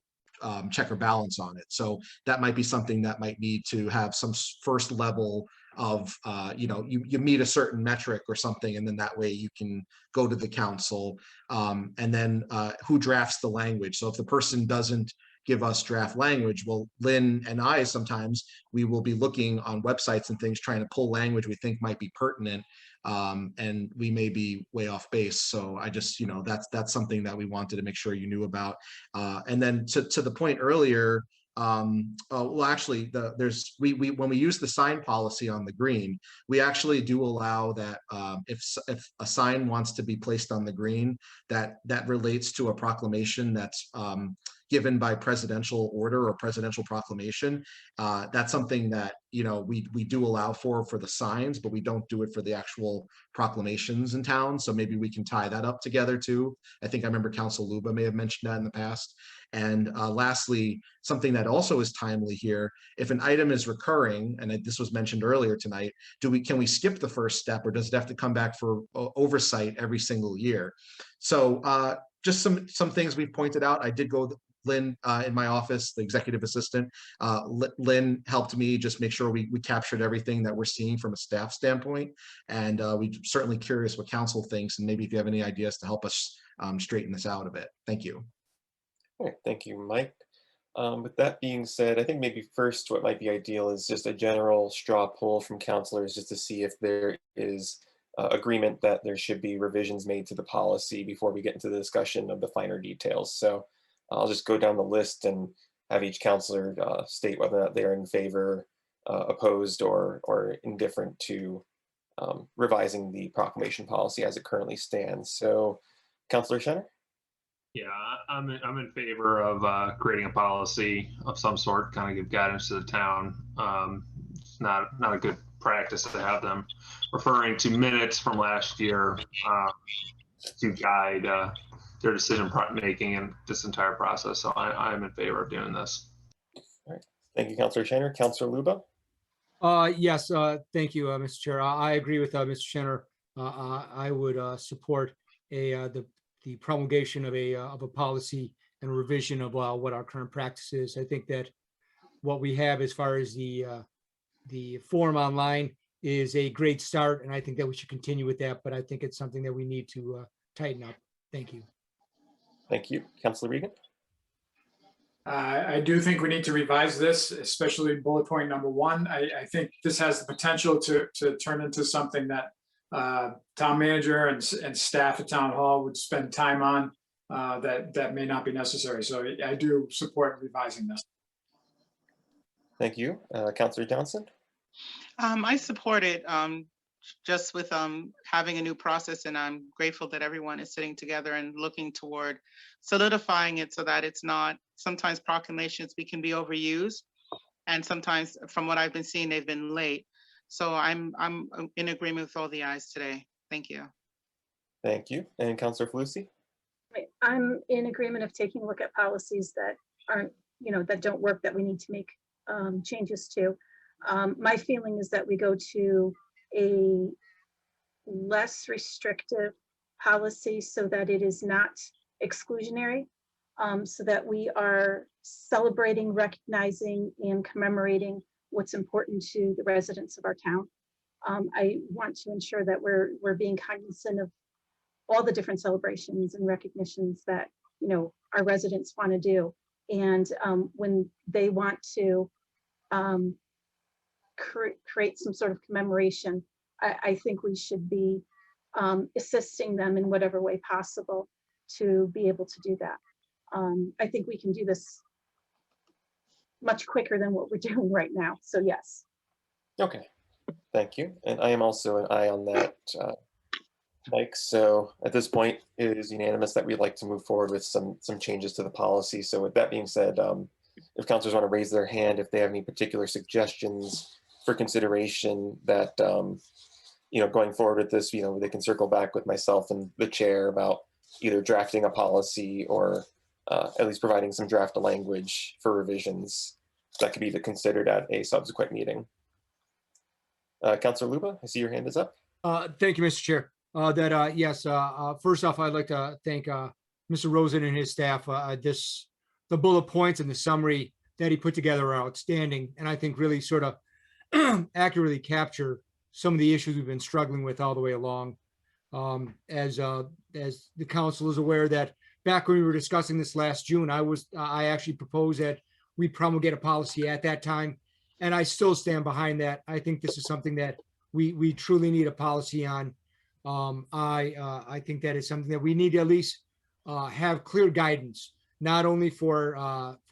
check or balance on it. So that might be something that might need to have some first level of, you meet a certain metric or something, and then that way you can go to the council. And then who drafts the language? So if the person doesn't give us draft language, well, Lynn and I sometimes we will be looking on websites and things trying to pull language we think might be pertinent, and we may be way off base. So I just, that's something that we wanted to make sure you knew about. And then to the point earlier, well, actually, when we use the sign policy on the green, we actually do allow that if a sign wants to be placed on the green that relates to a proclamation that's given by presidential order or presidential proclamation, that's something that we do allow for the signs, but we don't do it for the actual proclamations in town. So maybe we can tie that up together too. I think I remember Council Luba may have mentioned that in the past. And lastly, something that also is timely here, if an item is recurring, and this was mentioned earlier tonight, can we skip the first step, or does it have to come back for oversight every single year? So just some things we've pointed out. I did go Lynn in my office, the executive assistant. Lynn helped me just make sure we captured everything that we're seeing from a staff standpoint. And we're certainly curious what council thinks, and maybe if you have any ideas to help us straighten this out a bit. Thank you. All right, thank you, Mike. With that being said, I think maybe first what might be ideal is just a general straw poll from counselors just to see if there is agreement that there should be revisions made to the policy before we get into the discussion of the finer details. So I'll just go down the list and have each counselor state whether or not they're in favor, opposed, or indifferent to revising the proclamation policy as it currently stands. So, Councilor Shenner? Yeah, I'm in favor of creating a policy of some sort, kind of give guidance to the town. It's not a good practice to have them referring to minutes from last year to guide their decision making in this entire process. So I'm in favor of doing this. All right. Thank you, Councilor Shenner. Councilor Luba? Yes, thank you, Mr. Chair. I agree with Mr. Shenner. I would support the promulgation of a policy and a revision of what our current practice is. I think that what we have as far as the form online is a great start, and I think that we should continue with that, but I think it's something that we need to tighten up. Thank you. Thank you. Councilor Regan? I do think we need to revise this, especially bullet point number 1. I think this has the potential to turn into something that town manager and staff at town hall would spend time on that may not be necessary. So I do support revising this. Thank you. Councilor Johnson? I support it just with having a new process, and I'm grateful that everyone is sitting together and looking toward solidifying it so that it's not, sometimes proclamations can be overused, and sometimes from what I've been seeing, they've been late. So I'm in agreement with all the ayes today. Thank you. Thank you. And Councilor Falusi? Right. I'm in agreement of taking a look at policies that aren't, that don't work, that we need to make changes to. My feeling is that we go to a less restrictive policy so that it is not exclusionary, so that we are celebrating, recognizing, and commemorating what's important to the residents of our town. I want to ensure that we're being cognizant of all the different celebrations and recognitions that our residents want to do. And when they want to create some sort of commemoration, I think we should be assisting them in whatever way possible to be able to do that. I think we can do this much quicker than what we're doing right now. So yes. Okay, thank you. And I am also an aye on that, Mike. So at this point, it is unanimous that we'd like to move forward with some changes to the policy. So with that being said, if councilors want to raise their hand, if they have any particular suggestions for consideration that, going forward with this, they can circle back with myself and the chair about either drafting a policy or at least providing some draft language for revisions that could be considered at a subsequent meeting. Councilor Luba, I see your hand is up. Thank you, Mr. Chair. Yes, first off, I'd like to thank Mr. Rosen and his staff. The bullet points and the summary that he put together are outstanding, and I think really sort of accurately capture some of the issues we've been struggling with all the way along. As the council is aware, that back when we were discussing this last June, I actually proposed that we promulgate a policy at that time, and I still stand behind that. I think this is something that we truly need a policy on. I think that is something that we need to at least have clear guidance, not only for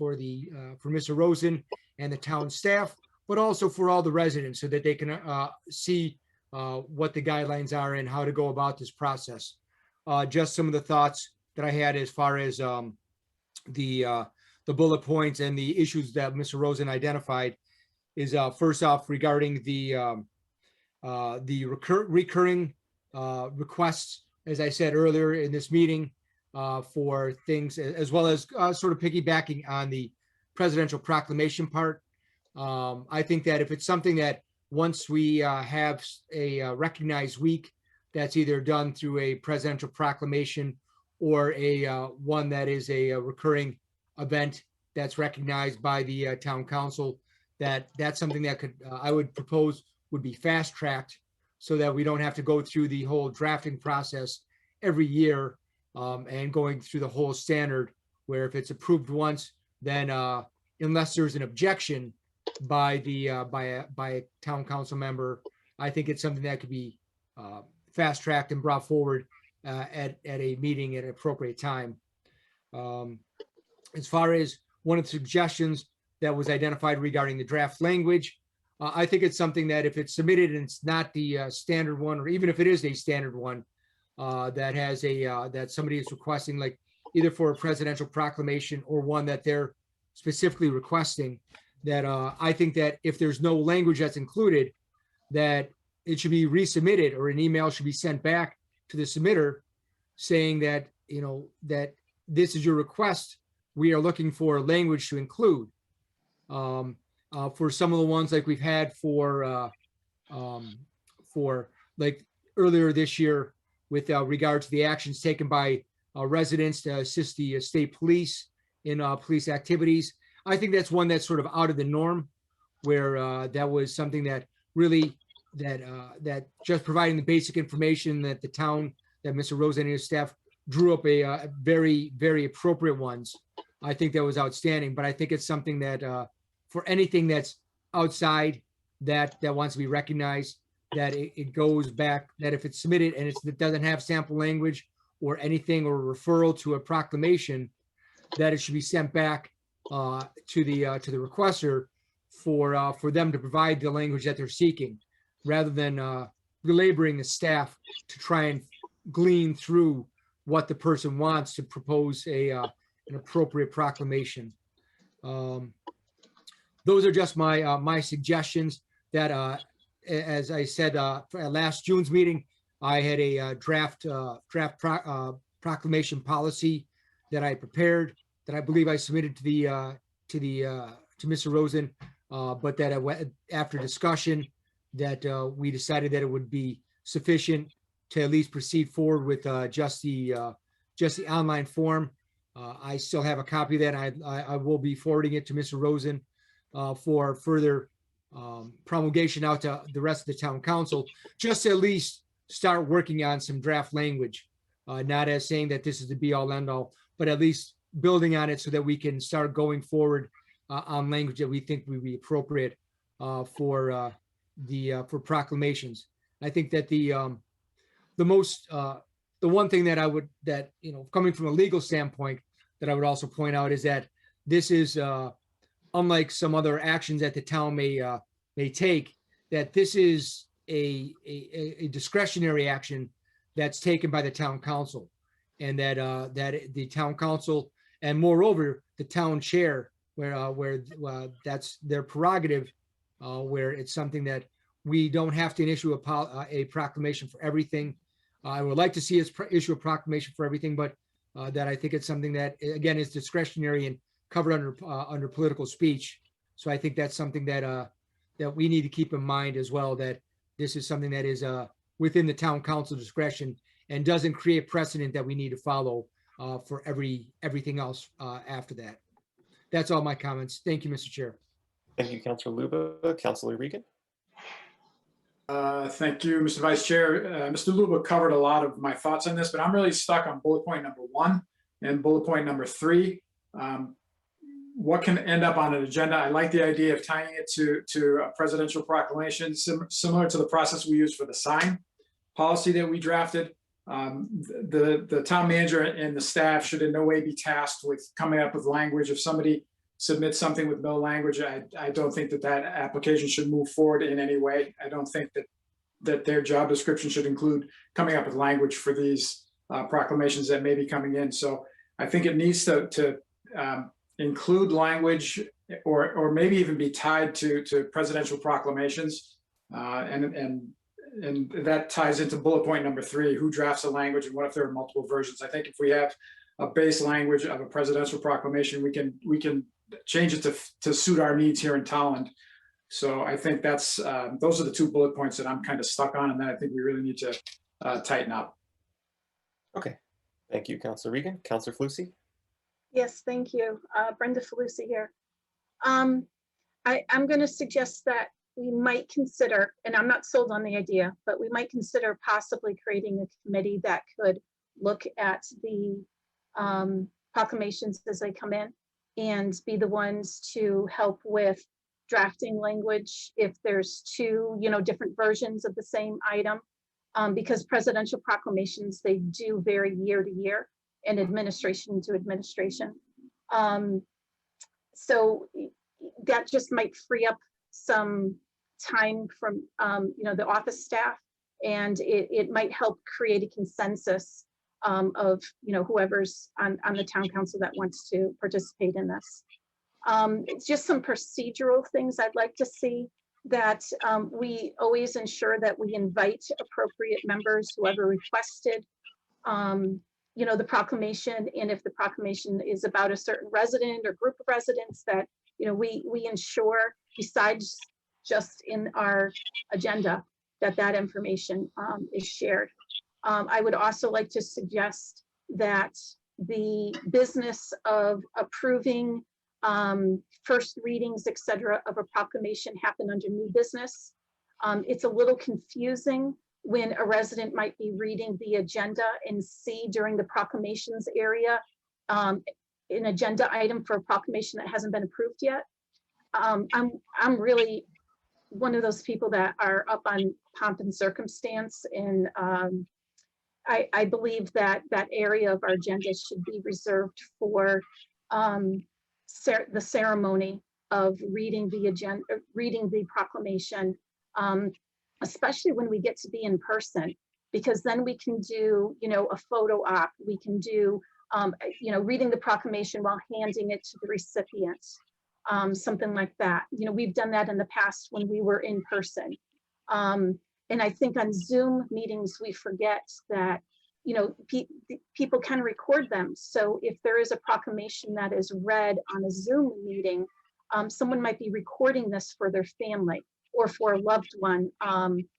Mr. Rosen and the town staff, but also for all the residents, so that they can see what the guidelines are and how to go about this process. Just some of the thoughts that I had as far as the bullet points and the issues that Mr. Rosen identified is first off, regarding the recurring requests, as I said earlier in this meeting, for things, as well as sort of piggybacking on the presidential proclamation part. I think that if it's something that once we have a recognized week, that's either done through a presidential proclamation or a one that is a recurring event that's recognized by the town council, that's something that could, I would propose, would be fast tracked, so that we don't have to go through the whole drafting process every year and going through the whole standard, where if it's approved once, then unless there's an objection by a town council member, I think it's something that could be fast tracked and brought forward at a meeting at an appropriate time. As far as one of the suggestions that was identified regarding the draft language, I think it's something that if it's submitted and it's not the standard one, or even if it is a standard one that has that somebody is requesting, like either for a presidential proclamation or one that they're specifically requesting, that I think that if there's no language that's included, that it should be resubmitted, or an email should be sent back to the submitter saying that, that this is your request. We are looking for language to include. For some of the ones like we've had for like earlier this year with regard to the actions taken by residents to assist the state police in police activities. I think that's one that's sort of out of the norm, where that was something that really, that just providing the basic information that the town, that Mr. Rosen and his staff drew up a very, very appropriate ones. I think that was outstanding, but I think it's something that for anything that's outside that wants to be recognized, that it goes back, that if it's submitted and it doesn't have sample language or anything, or referral to a proclamation, that it should be sent back to the requester for them to provide the language that they're seeking, rather than belaboring the staff to try and glean through what the person wants to propose an appropriate proclamation. Those are just my suggestions. That as I said at last June's meeting, I had a draft proclamation policy that I prepared, that I believe I submitted to Mr. Rosen, but that after discussion, that we decided that it would be sufficient to at least proceed forward with just the online form. I still have a copy of that. I will be forwarding it to Mr. Rosen for further promulgation out to the rest of the town council, just to at least start working on some draft language, not as saying that this is the be all end all, but at least building on it so that we can start going forward on language that we think would be appropriate for proclamations. I think that the one thing that coming from a legal standpoint, that I would also point out is that this is unlike some other actions that the town may take, that this is a discretionary action that's taken by the town council, and that the town council, and moreover the town chair, where that's their prerogative, where it's something that we don't have to issue a proclamation for everything. I would like to see us issue a proclamation for everything, but that I think it's something that, again, is discretionary and covered under political speech. So I think that's something that that we need to keep in mind as well, that this is something that is within the town council discretion and doesn't create precedent that we need to follow for everything else after that. That's all my comments. Thank you, Mr. Chair. Thank you, Councilor Luba. Councilor Regan. Thank you, Mr. Vice Chair. Mr. Luba covered a lot of my thoughts on this, but I'm really stuck on bullet point number 1 and bullet point number 3. What can end up on an agenda? I like the idea of tying it to a presidential proclamation, similar to the process we use for the sign policy that we drafted. The town manager and the staff should in no way be tasked with coming up with language. If somebody submits something with no language, I don't think that application should move forward in any way. I don't think that their job description should include coming up with language for these proclamations that may be coming in. So I think it needs to include language or maybe even be tied to presidential proclamations. And that ties into bullet point number 3, who drafts the language and what if there are multiple versions? I think if we have a base language of a presidential proclamation, we can change it to suit our needs here in Tolland. So I think that's those are the 2 bullet points that I'm kind of stuck on, and then I think we really need to tighten up. Okay. Thank you, Councilor Regan. Councilor Flusy. Yes, thank you. Brenda Falusi here. I'm going to suggest that we might consider, and I'm not sold on the idea, but we might consider possibly creating a committee that could look at the proclamations as they come in and be the ones to help with drafting language if there's 2, different versions of the same item, because presidential proclamations, they do vary year to year and administration to administration. So that just might free up some time from the office staff, and it might help create a consensus of whoever's on the town council that wants to participate in this. It's just some procedural things I'd like to see, that we always ensure that we invite appropriate members, whoever requested the proclamation, and if the proclamation is about a certain resident or group of residents, that we ensure, besides just in our agenda, that information is shared. I would also like to suggest that the business of approving first readings, et cetera, of a proclamation happen under new business. It's a little confusing when a resident might be reading the agenda and see during the proclamations area an agenda item for a proclamation that hasn't been approved yet. I'm really one of those people that are up on pomp and circumstance, and I believe that area of our agenda should be reserved for the ceremony of reading the agenda, reading the proclamation, especially when we get to be in person, because then we can do, a photo op. We can do, reading the proclamation while handing it to the recipient, something like that. We've done that in the past when we were in person. And I think on Zoom meetings, we forget that, people can record them. So if there is a proclamation that is read on a Zoom meeting, someone might be recording this for their family or for a loved one,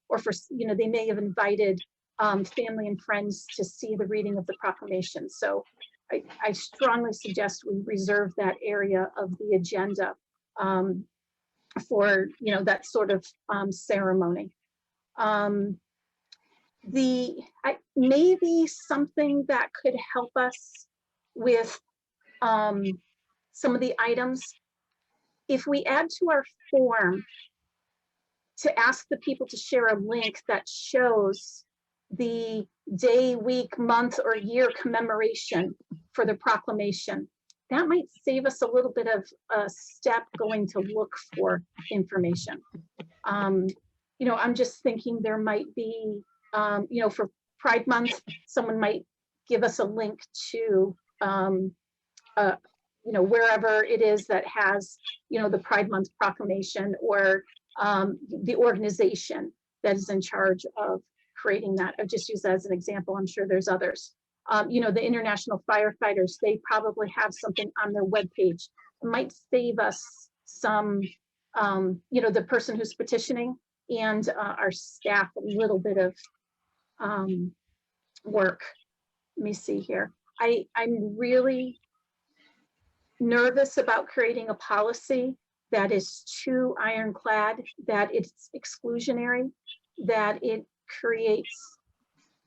or for, they may have invited family and friends to see the reading of the proclamation. So I strongly suggest we reserve that area of the agenda for, that sort of ceremony. Maybe something that could help us with some of the items, if we add to our form to ask the people to share a link that shows the day, week, month, or year commemoration for the proclamation, that might save us a little bit of a step going to look for information. I'm just thinking there might be, for Pride Month, someone might give us a link to, wherever it is that has, the Pride Month proclamation, or, the organization that is in charge of creating that. I've just used that as an example. I'm sure there's others. You know, the International Firefighters, they probably have something on their webpage. It might save us some, you know, the person who's petitioning and our staff a little bit of work. Let me see here. I'm really nervous about creating a policy that is too ironclad, that it's exclusionary, that it creates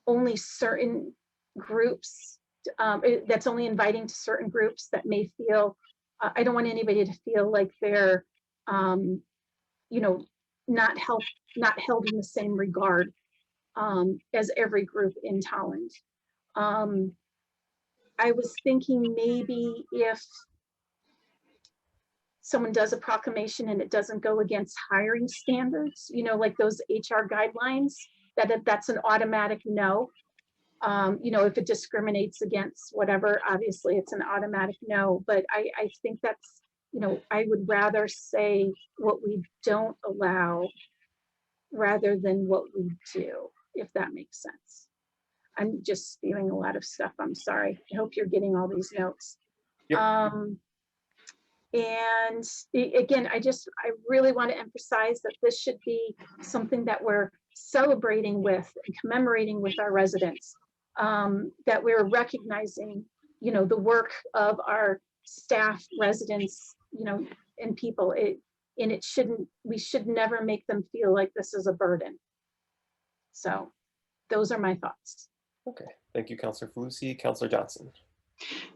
only certain groups, that's only inviting to certain groups that may feel, I don't want anybody to feel like they're, you know, not held in the same regard as every group in Tolland. I was thinking maybe if someone does a proclamation and it doesn't go against hiring standards, you know, like those HR guidelines, that's an automatic no. You know, if it discriminates against whatever, obviously it's an automatic no. But I think that's, you know, I would rather say what we don't allow rather than what we do, if that makes sense. I'm just spewing a lot of stuff. I'm sorry. I hope you're getting all these notes. Yep. And again, I really want to emphasize that this should be something that we're celebrating with and commemorating with our residents, that we're recognizing, you know, the work of our staff, residents, you know, and people. We should never make them feel like this is a burden. So those are my thoughts. Okay, thank you, Councilor Falusi. Councilor Johnson.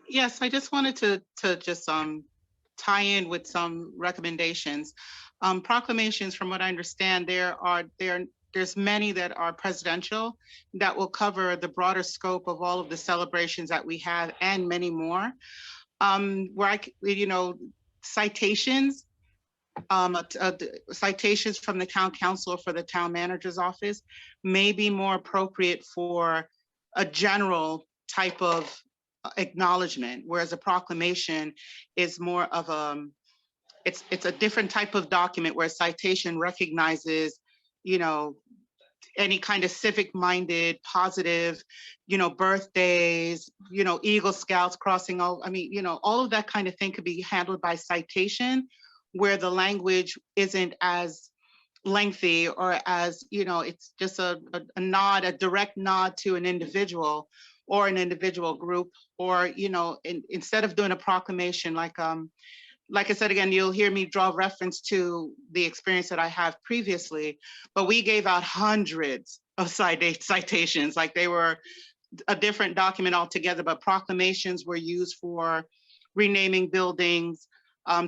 Yes, I just wanted to just tie in with some recommendations. Proclamations, from what I understand, there's many that are presidential that will cover the broader scope of all of the celebrations that we have and many more. You know, citations, citations from the town council or for the town manager's office may be more appropriate for a general type of acknowledgement, whereas a proclamation is more of it's a different type of document, where a citation recognizes, you know, any kind of civic minded, positive, you know, birthdays, you know, Eagle Scouts crossing all, I mean, you know, all of that kind of thing could be handled by citation, where the language isn't as lengthy or as, you know, it's just a nod, a direct nod to an individual or an individual group, or, you know, instead of doing a proclamation, like I said, again, you'll hear me draw reference to the experience that I have previously, but we gave out hundreds of citations, like they were a different document altogether, but proclamations were used for renaming buildings,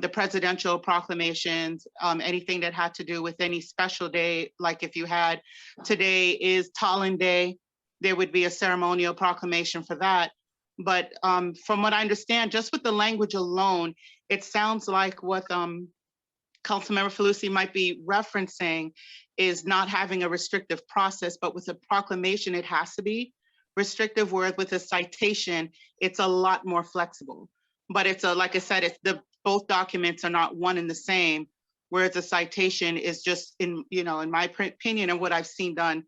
the presidential proclamations, anything that had to do with any special day, like if you had, today is Tolland Day, there would be a ceremonial proclamation for that. But from what I understand, just with the language alone, it sounds like what Councilmember Falusi might be referencing is not having a restrictive process, but with a proclamation, it has to be restrictive, whereas with a citation, it's a lot more flexible. But it's like I said, both documents are not one and the same, whereas a citation is just, in my opinion and what I've seen done,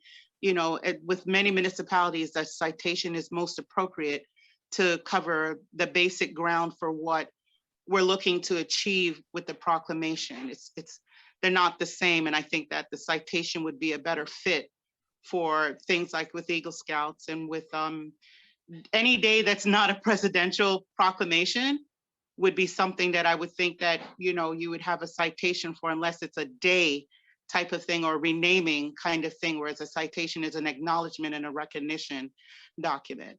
with many municipalities, that citation is most appropriate to cover the basic ground for what we're looking to achieve with the proclamation. They're not the same. And I think that the citation would be a better fit for things like with Eagle Scouts and with any day that's not a presidential proclamation would be something that I would think that, you would have a citation for, unless it's a day type of thing or renaming kind of thing, whereas a citation is an acknowledgement and a recognition document.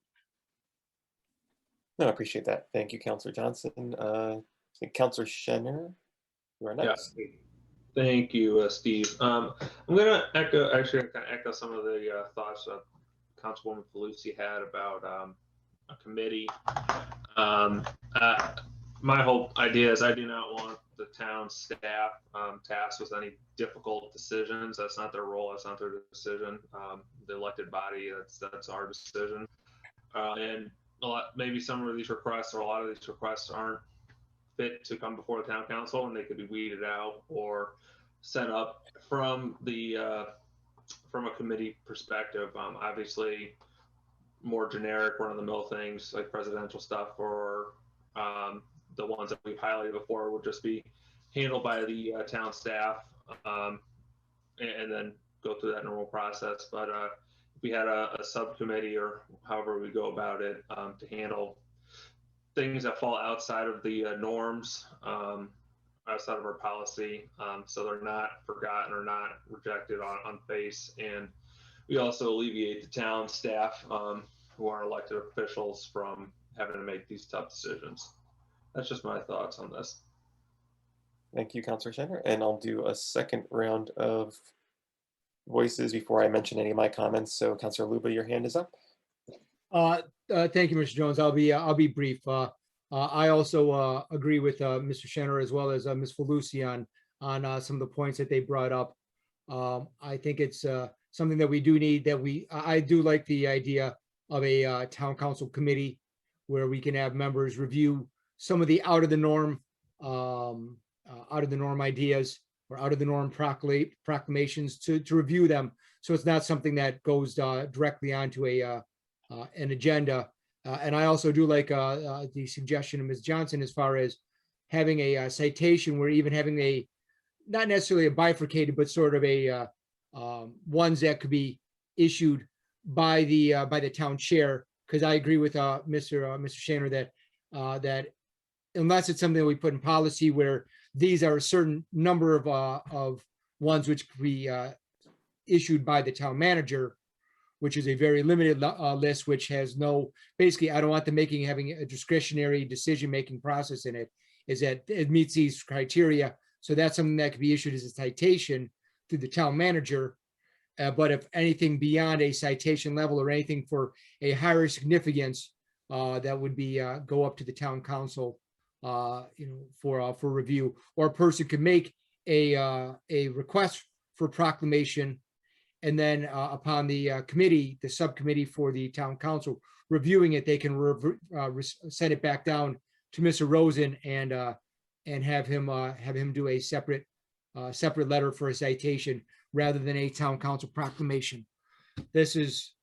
No, I appreciate that. Thank you, Councilor Johnson. I think Councilor Schenner, you are next. Yeah. Thank you, Steve. I'm going to echo some of the thoughts that Councilwoman Falusi had about a committee. My whole idea is I do not want the town staff tasked with any difficult decisions. That's not their role. That's not their decision. The elected body, that's our decision. And maybe some of these requests or a lot of these requests aren't fit to come before the town council, and they could be weeded out or set up from from a committee perspective. Obviously, more generic, run-of-the-mill things like presidential stuff, or the ones that we've highlighted before, would just be handled by the town staff, and then go through that normal process. But if we had a subcommittee, or however we go about it, to handle things that fall outside of the norms, outside of our policy, so they're not forgotten or not rejected on face. And we also alleviate the town staff, who are elected officials, from having to make these tough decisions. That's just my thoughts on this. Thank you, Councilor Shanner. And I'll do a second round of voices before I mention any of my comments. So Councilor Luba, your hand is up. Thank you, Mr. Jones. I'll be brief. I also agree with Mr. Shanner as well as Ms. Felucci on some of the points that they brought up. I think it's something that we do need, I do like the idea of a town council committee where we can have members review some of the out of the norm ideas or out of the norm proclamations to review them. So it's not something that goes directly onto an agenda. And I also do like the suggestion of Ms. Johnson as far as having a citation, where even having not necessarily a bifurcated, but sort of a ones that could be issued by the town chair. Because I agree with Mr. Shanner that unless it's something that we put in policy where these are a certain number of ones which could be issued by the town manager, which is a very limited list, which has no, basically, I don't want them having a discretionary decision-making process in it, is that it meets these criteria. So that's something that could be issued as a citation through the town manager. But if anything beyond a citation level or anything for a higher significance, that would be go up to the town council, for review, or a person could make a request for proclamation. And then upon the the subcommittee for the town council reviewing it, they can send it back down to Mr. Rosen and have him do a separate letter for a citation rather than a town council proclamation. This is,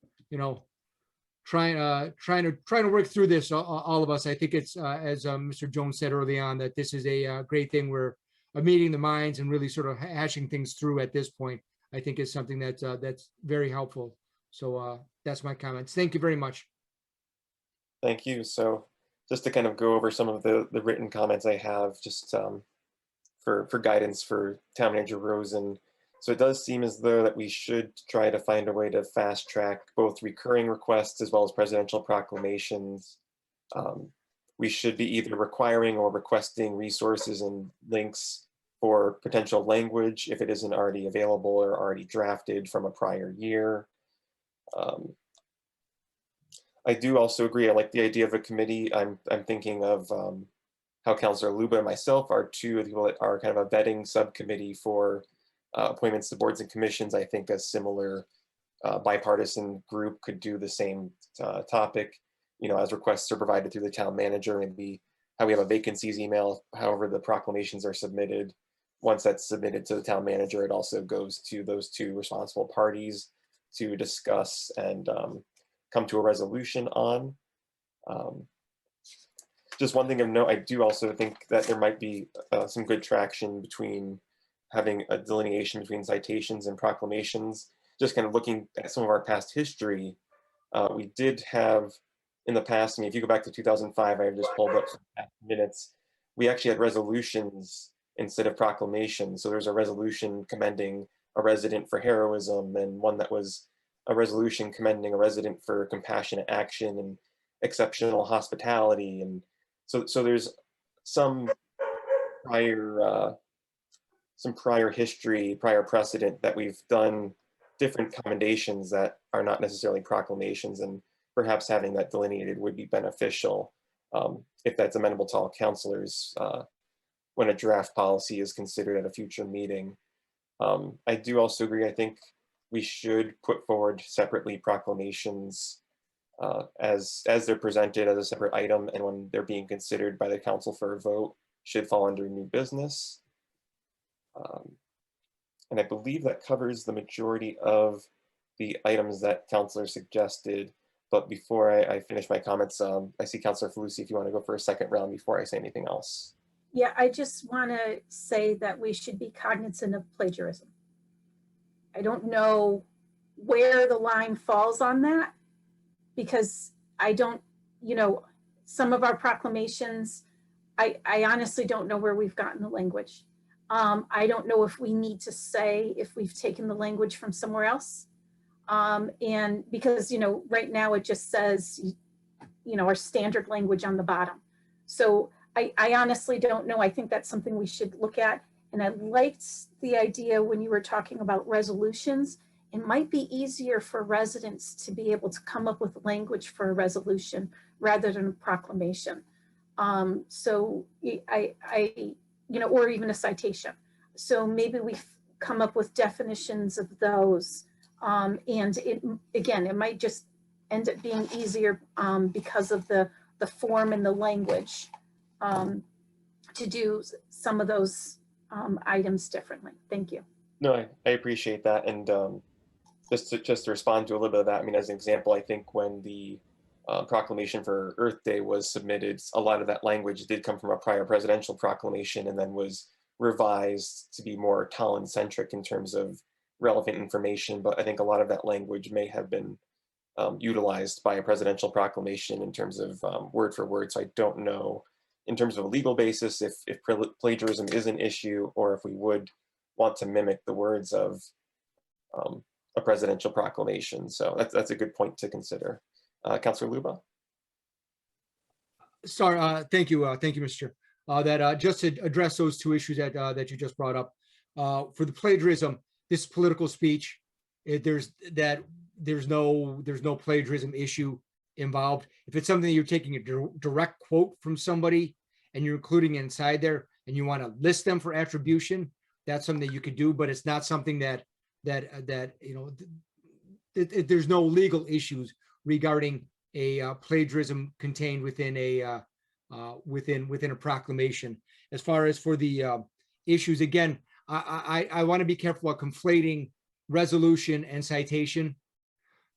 trying to work through this, all of us. I think it's as Mr. Jones said early on, that this is a great thing. We're meeting the minds and really sort of hashing things through at this point. I think is something that's very helpful. So that's my comments. Thank you very much. Thank you. So just to kind of go over some of the written comments I have, just for guidance for Town Manager Rosen. So it does seem as though that we should try to find a way to fast track both recurring requests as well as presidential proclamations. We should be either requiring or requesting resources and links for potential language if it isn't already available or already drafted from a prior year. I do also agree. I like the idea of a committee. I'm thinking of how Councilor Luba and myself are two of the people that are kind of a vetting subcommittee for appointments to boards and commissions. I think a similar bipartisan group could do the same topic, as requests are provided through the town manager, maybe how we have a vacancies email, however the proclamations are submitted. Once that's submitted to the town manager, it also goes to those two responsible parties to discuss and come to a resolution on. Just one thing of note, I do also think that there might be some good traction between having a delineation between citations and proclamations. Just kind of looking at some of our past history, we did have in the past, if you go back to 2005, I have just pulled up some minutes, we actually had resolutions instead of proclamations. So there's a resolution commending a resident for heroism, and one that was a resolution commending a resident for compassionate action and exceptional hospitality. And so there's some prior history, prior precedent that we've done different commendations that are not necessarily proclamations, and perhaps having that delineated would be beneficial if that's amenable to all councilors when a draft policy is considered at a future meeting. I do also agree. I think we should put forward separately proclamations as they're presented as a separate item, and when they're being considered by the council for a vote, should fall under new business. And I believe that covers the majority of the items that Counselor suggested. But before I finish my comments, I see Counselor Falusi, if you want to go for a second round before I say anything else. Yeah, I just want to say that we should be cognizant of plagiarism. I don't know where the line falls on that, because I don't, some of our proclamations, I honestly don't know where we've gotten the language. I don't know if we need to say if we've taken the language from somewhere else. And because, right now it just says, our standard language on the bottom. So I honestly don't know. I think that's something we should look at. And I liked the idea when you were talking about resolutions. It might be easier for residents to be able to come up with language for a resolution rather than a proclamation. So or even a citation. So maybe we come up with definitions of those. And it might just end up being easier because of the form and the language to do some of those items differently. Thank you. No, I appreciate that. And just to respond to a little bit of that, I mean, as an example, I think when the proclamation for Earth Day was submitted, a lot of that language did come from a prior presidential proclamation and then was revised to be more Tallinn-centric in terms of relevant information. But I think a lot of that language may have been utilized by a presidential proclamation in terms of word for word. So I don't know in terms of a legal basis if plagiarism is an issue or if we would want to mimic the words of a presidential proclamation. So that's a good point to consider. Councilor Luba? Sorry, thank you, Mr. Chair. That just to address those two issues that you just brought up. For the plagiarism, this is political speech. There's no plagiarism issue involved. If it's something that you're taking a direct quote from somebody and you're including inside there and you want to list them for attribution, that's something that you could do, but it's not something that there's no legal issues regarding a plagiarism contained within a proclamation. As far as for the issues, again, I want to be careful about conflating resolution and citation,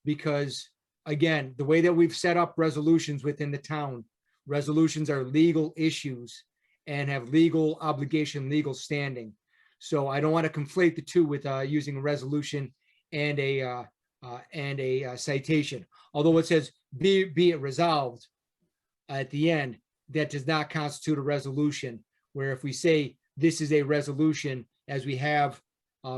because again, the way that we've set up resolutions within the town, resolutions are legal issues and have legal obligation, legal standing. So I don't want to conflate the two with using a resolution and a citation. Although it says be it resolved at the end, that does not constitute a resolution. Where if we say this is a resolution, as we have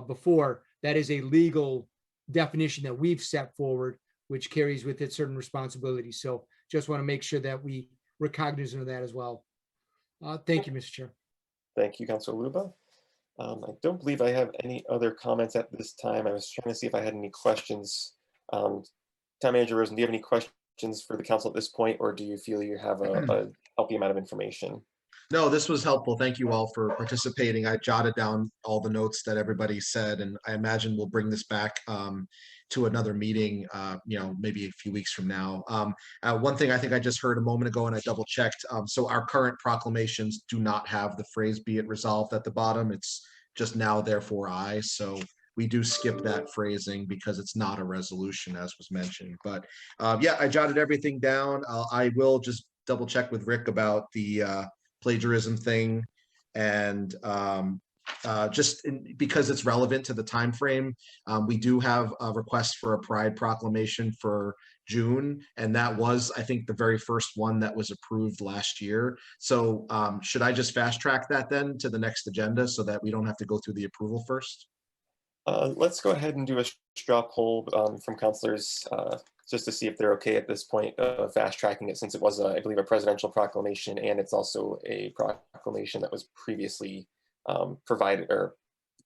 before, that is a legal definition that we've set forward, which carries with it certain responsibilities. So just want to make sure that we're cognizant of that as well. Thank you, Mr. Chair. Thank you, Councilor Luba. I don't believe I have any other comments at this time. I was trying to see if I had any questions. Town Manager Rosen, do you have any questions for the council at this point, or do you feel you have a healthy amount of information? No, this was helpful. Thank you all for participating. I jotted down all the notes that everybody said, and I imagine we'll bring this back to another meeting, maybe a few weeks from now. One thing I think I just heard a moment ago, and I double checked. So our current proclamations do not have the phrase "be it resolved" at the bottom. It's just "now therefore I." So we do skip that phrasing because it's not a resolution, as was mentioned. But yeah, I jotted everything down. I will just double check with Rick about the plagiarism thing, and because it's relevant to the time frame, we do have a request for a Pride proclamation for June, and that was, I think, the very first one that was approved last year. So should I just fast track that then to the next agenda so that we don't have to go through the approval first? Let's go ahead and do a straw poll from councilors just to see if they're okay at this point fast tracking it, since it was, I believe, a presidential proclamation, and it's also a proclamation that was previously provided or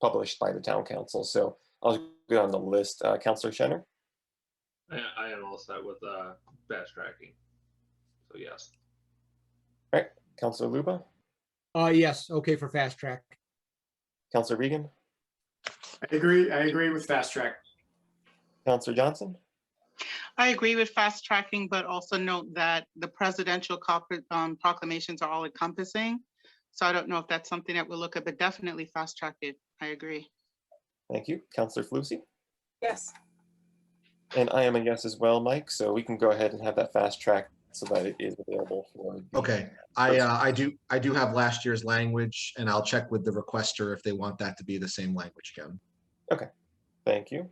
published by the town council. So I'll go on the list. Councilor Schenner? I am all set with fast tracking. So yes. All right. Councilor Luba? Yes, okay for fast track. Councilor Regan? I agree with fast track. Councilor Johnson? I agree with fast tracking, but also note that the presidential proclamations are all encompassing. So I don't know if that's something that we'll look at, but definitely fast track it. I agree. Thank you. Counselor Fucy? Yes. And I am a yes as well, Mike, so we can go ahead and have that fast track so that it is available for. the- Okay, I do have last year's language, and I'll check with the requester if they want that to be the same language again. Thank you.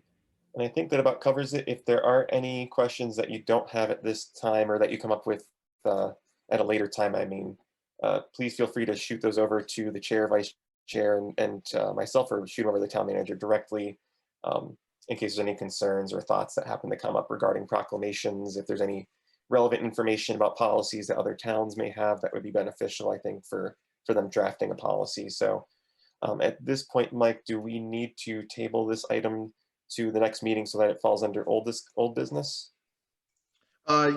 And I think that about covers it. If there are any questions that you don't have at this time or that you come up with at a later time, please feel free to shoot those over to the chair, vice chair, and myself, or shoot them over to the town manager directly in case there's any concerns or thoughts that happen to come up regarding proclamations. If there's any relevant information about policies that other towns may have, that would be beneficial, I think, for them drafting a policy. So at this point, Mike, do we need to table this item to the next meeting so that it falls under old business?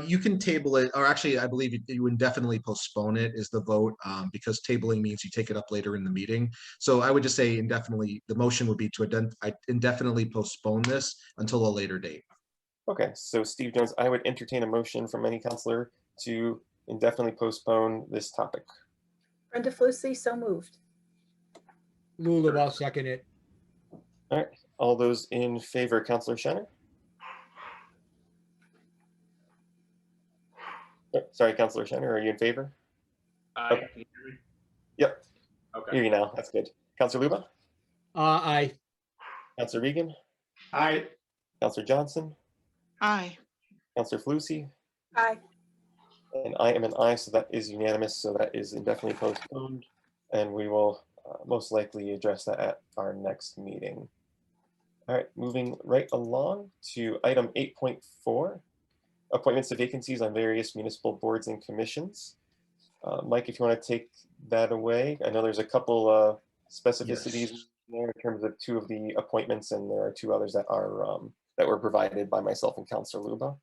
You can table it, or actually, I believe you indefinitely postpone it is the vote, because tabling means you take it up later in the meeting. So I would just say indefinitely, the motion would be to indefinitely postpone this until a later date. Okay, so Steve Jones, I would entertain a motion from any counselor to indefinitely postpone this topic. Brenda Fucy, so moved. Lula, I'll second it. All right, all those in favor, Counselor Shannon? Sorry, Counselor Shannon, are you in favor? Aye. Okay. Can you hear me? Yep, Okay. hear you now. That's good. Counselor Luba? Aye. Counselor Regan? Aye. Counselor Johnson? Aye. Counselor Fucy? Aye. And I am an aye, so that is unanimous. So that is indefinitely postponed. And we will most likely address that at our next meeting. All right, moving right along to item 8.4, appointments to vacancies on various municipal boards and commissions. Mike, if you want to take that away. I know there's a couple specificities Yes. there in terms of two of the appointments, and there are two others that are that were provided by myself and Counselor Luba.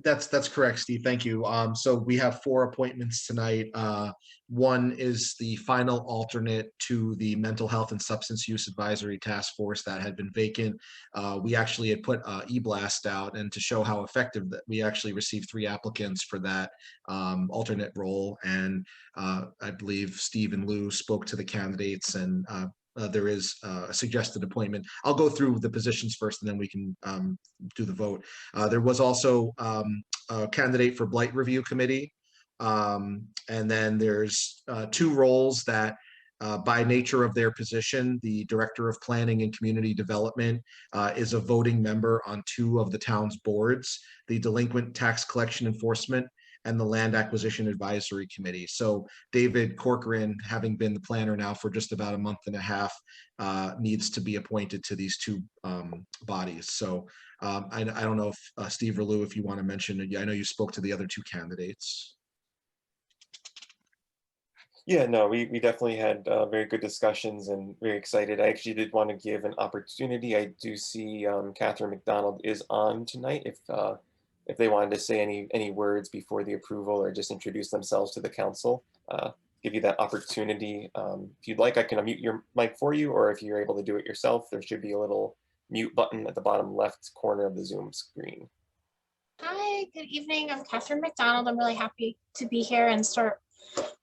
That's correct, Steve. Thank you. So we have 4 appointments tonight. One is the final alternate to the Mental Health and Substance Use Advisory Task Force that had been vacant. We actually had put e-blast out, and to show how effective that we actually received 3 applicants for that alternate role. And I believe Steve and Lou spoke to the candidates, and there is a suggested appointment. I'll go through the positions first, and then we can do the vote. There was also a candidate for Blight Review Committee. And then there's 2 roles that by nature of their position, the Director of Planning and Community Development is a voting member on 2 of the town's boards, the Delinquent Tax Collection Enforcement and the Land Acquisition Advisory Committee. So David Corcoran, having been the planner now for just about a month and a half, needs to be appointed to these 2 bodies. So I don't know if Steve or Lou, if you want to mention it. I know you spoke to the other 2 candidates. Yeah, no, we definitely had very good discussions and very excited. I actually did want to give an opportunity. I do see Catherine McDonald is on tonight. If they wanted to say any words before the approval or just introduce themselves to the council, give you that opportunity. If you'd like, I can unmute your mic for you, or if you're able to do it yourself, there should be a little mute button at the bottom left corner of the Zoom screen. Hi, good evening. I'm Catherine McDonald. I'm really happy to be here and start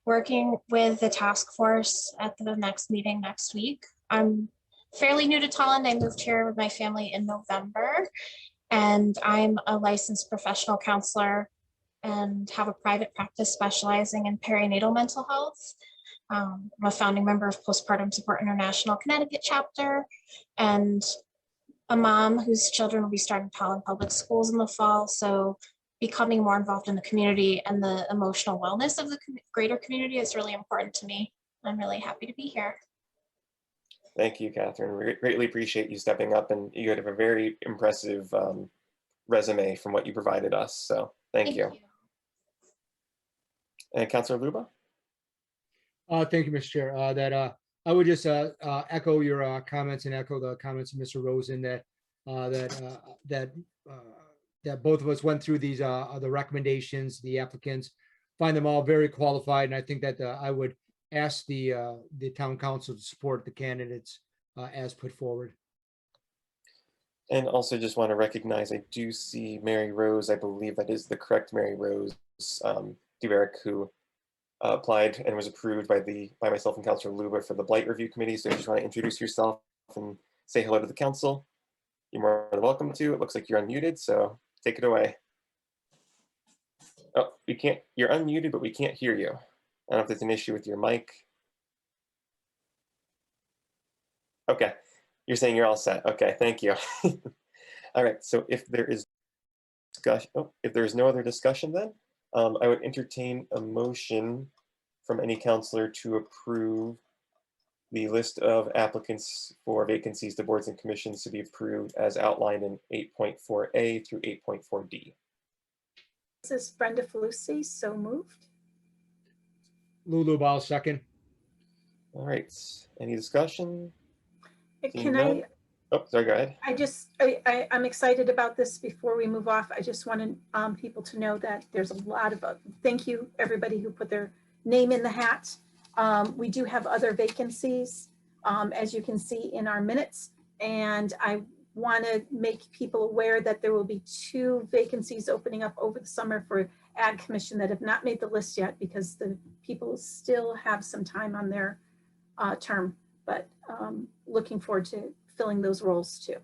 working with the task force at the next meeting next week. I'm fairly new to Tolland. I moved here with my family in November, and I'm a licensed professional counselor and have a private practice specializing in perinatal mental health. I'm a founding member of Postpartum Support International Connecticut chapter, and a mom whose children will be starting Tolland Public Schools in the fall. So becoming more involved in the community and the emotional wellness of the greater community is really important to me. I'm really happy to be here. Thank you, Catherine. We greatly appreciate you stepping up, and you have a very impressive resume from what you provided us. So thank you. And Councilor Luba? Thank you, Mr. Chair. I would just echo your comments and echo the comments of Mr. Rosen that both of us went through these the recommendations, the applicants, find them all very qualified, and I think that I would ask the town council to support the candidates as put forward. And also just want to recognize, I do see Mary Rose, I believe that is the correct Mary Rose Duberick, who applied and was approved by myself and Councilor Luba for the Blight Review Committee. So if you just want to introduce yourself and say hello to the council, you're more than welcome to. It looks like you're unmuted, so take it away. Oh, we can't, you're unmuted, but we can't hear you. I don't know if there's an issue with your mic. Okay, you're saying you're all set. Okay, thank you. All right, so if there is discussion, if there's no other discussion then, I would entertain a motion from any counselor to approve the list of applicants for vacancies to boards and commissions to be approved as outlined in 8.4A through 8.4D. This is Brenda Felucci, so moved. Lulu Ball, second. All right, any discussion? Can I, none? Oh, sorry, go ahead. I'm excited about this. Before we move off, I just wanted people to know that there's a lot of, thank you, everybody who put their name in the hat. We do have other vacancies, as you can see in our minutes. And I want to make people aware that there will be 2 vacancies opening up over the summer for Ag Commission that have not made the list yet because the people still have some time on their term, but looking forward to filling those roles too.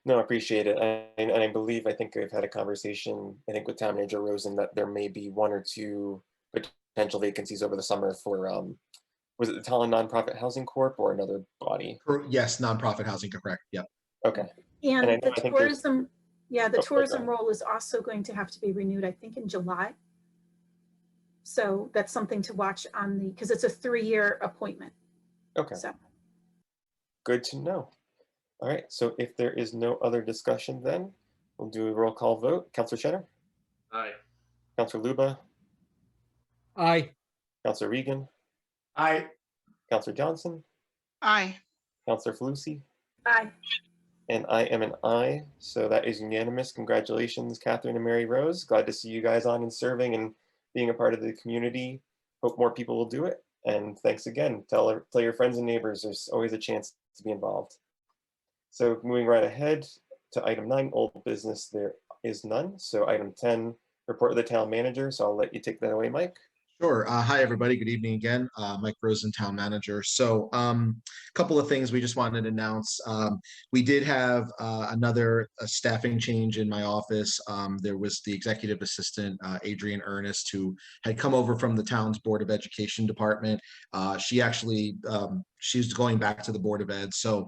No, I appreciate it. And I believe, I think I've had a conversation, I think with Town Manager Rosen, that there may be 1 or 2 potential vacancies over the summer for, was it the Talon Nonprofit Housing Corp or another body? Yes, nonprofit housing, correct. Yep. Okay. And I know- the I think there's- tourism, yeah, the Oh, sorry, go tourism ahead. role is also going to have to be renewed, I think in July. So that's something to watch on the, because it's a 3-year appointment. Okay, So good to know. All right, so if there is no other discussion then, we'll do a roll call vote. Counselor Shenner, Aye. Counselor Luba, Aye. Counselor Regan, Aye. Counselor Johnson, Aye. Counselor Felucci, aye. and I am an aye, so that is unanimous. Congratulations, Catherine and Mary Rose. Glad to see you guys on and serving and being a part of the community. Hope more people will do it. And thanks again. Tell your friends and neighbors, there's always a chance to be involved. So moving right ahead to item 9, old business, there is none. So item 10, report of the town manager. So I'll let you take that away, Mike. Sure. Hi, everybody. Good evening again. Mike Rosen, Town Manager. So a couple of things we just wanted to announce. We did have another staffing change in my office. There was the executive assistant, Adrian Ernest, who had come over from the town's Board of Education department. She actually, she's going back to the Board of Ed. So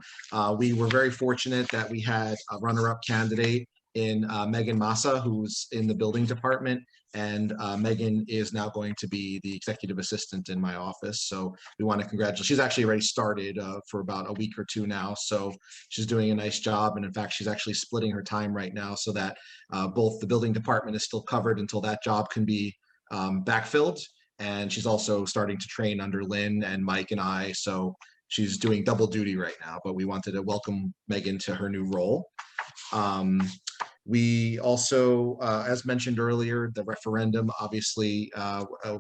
we were very fortunate that we had a runner-up candidate in Megan Massa, who's in the building department. And Megan is now going to be the executive assistant in my office. So we want to congratulate. She's actually already started for about a week or 2 now. So she's doing a nice job. And in fact, she's actually splitting her time right now so that both the building department is still covered until that job can be backfilled. And she's also starting to train under Lynn and Mike and I. So she's doing double duty right now, but we wanted to welcome Megan to her new role. We also, as mentioned earlier, the referendum obviously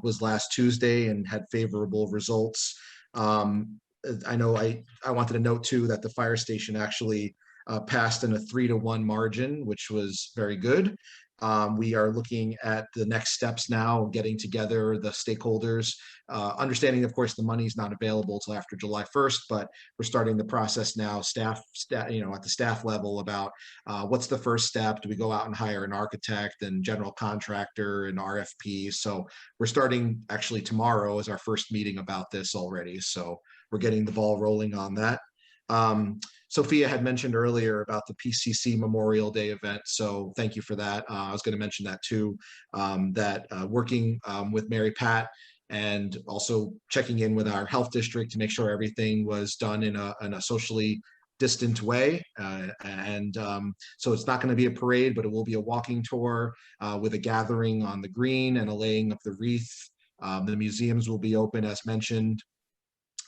was last Tuesday and had favorable results. I know I wanted to note too that the fire station actually passed in a 3-to-1 margin, which was very good. We are looking at the next steps now, getting together the stakeholders, understanding, of course, the money is not available till after July 1st, but we're starting the process now, staff, at the staff level about what's the first step. Do we go out and hire an architect and general contractor and RFP? So we're starting actually tomorrow is our first meeting about this already. So we're getting the ball rolling on that. Sophia had mentioned earlier about the PCC Memorial Day event, so thank you for that. I was going to mention that too, that working with Mary Pat and also checking in with our health district to make sure everything was done in a socially distant way. So it's not going to be a parade, but it will be a walking tour with a gathering on the green and a laying of the wreath. The museums will be open as mentioned.